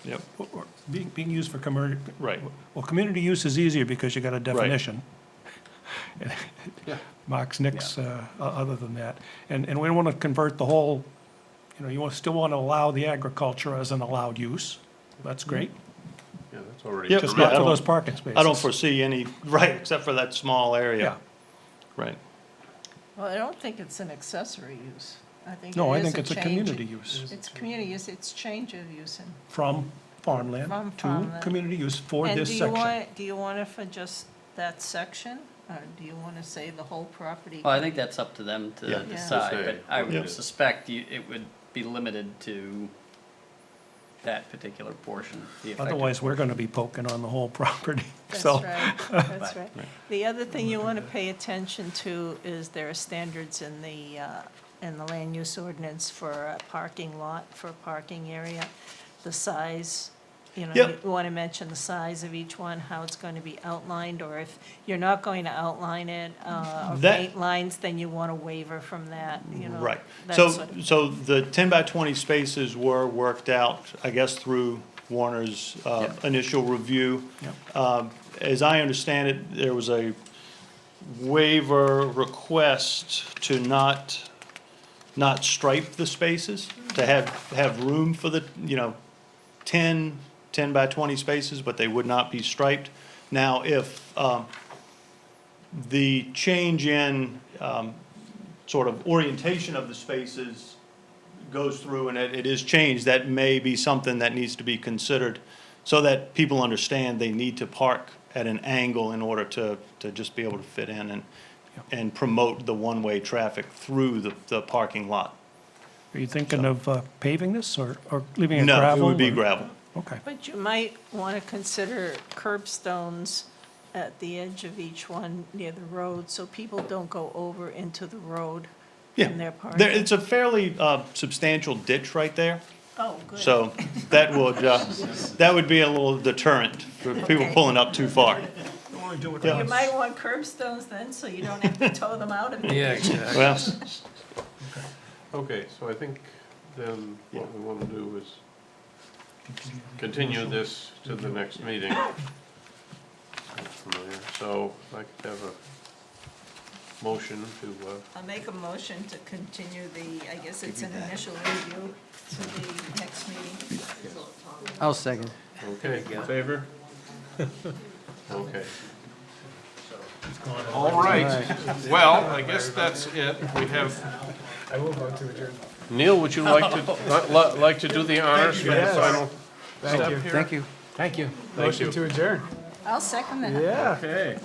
Yep. Being used for commercial. Right. Well, community use is easier because you got a definition. Yeah. Marks Nick's, other than that. And we don't want to convert the whole, still want to allow the agriculture as an allowed use. That's great. Yeah, that's already. Yep. Just Yeah, not I for don't- those parking spaces. I don't foresee any, right, except for that small area. Yeah. Right. Well, I don't think it's an accessory use. I think No, it I is think it's a change. community use. It's community use, it's change of use in. From farmland From to farmland. community use for And this do you section. want, do you want it for just that section, or do you want to say the whole property? Well, I think that's up to them Yeah. to decide, Yeah. but I Yeah. would suspect it would be limited to that particular portion, the affected Otherwise, we're portion. going to be poking on the whole property. That's So, right, that's right. The other thing you want to pay attention to is there are standards in the land use ordinance for a parking lot, for a parking area, the size. Yep. You want to mention the size of each one, how it's going to be outlined, or if you're not going to outline it, or That- paint lines, then you want a waiver from that, Right. that So, sort of- so the 10 by 20 spaces were worked out, I guess, through Warner's initial review. Yep. As I understand it, there was a waiver request to not stripe the spaces, to have room for the, 10 by 20 spaces, but they would not be striped. Now, if the change in sort of orientation of the spaces goes through and it is changed, that may be something that needs to be considered so that people understand they need to park at an angle in order to just be able to fit in and promote the one-way traffic through the parking lot. are you thinking of paving this or leaving it No, gravel? it would be or- gravel. Okay. But you might want to consider curbstones at the edge of each one near the road, so people don't go over into the road Yeah, in their parking. it's a fairly substantial ditch right there, Oh, good. so that would be a little deterrent for people Okay. pulling up too far. You might want curbstones then, so you don't have to tow them out of it. Yeah, exactly. Well, Okay, so I think then what we want to do is continue this to the next meeting. That's familiar. So if I could have a motion to, I'll make a motion to continue I guess it's an initial review to the next meeting. I'll second. okay, in favor? Okay. All right, well, I guess that's it. We have, I will vote to adjourn. Neil, would you like to do the honors for the Yes. final Thank step you. here? Thank you. Thank you. Thank Motion you. to adjourn. I'll second that. Yeah. Okay,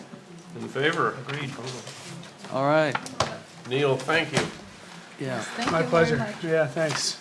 in favor? Agreed. All right. Neil, thank you. Yeah. Thank My you very pleasure. much. Yeah, thanks.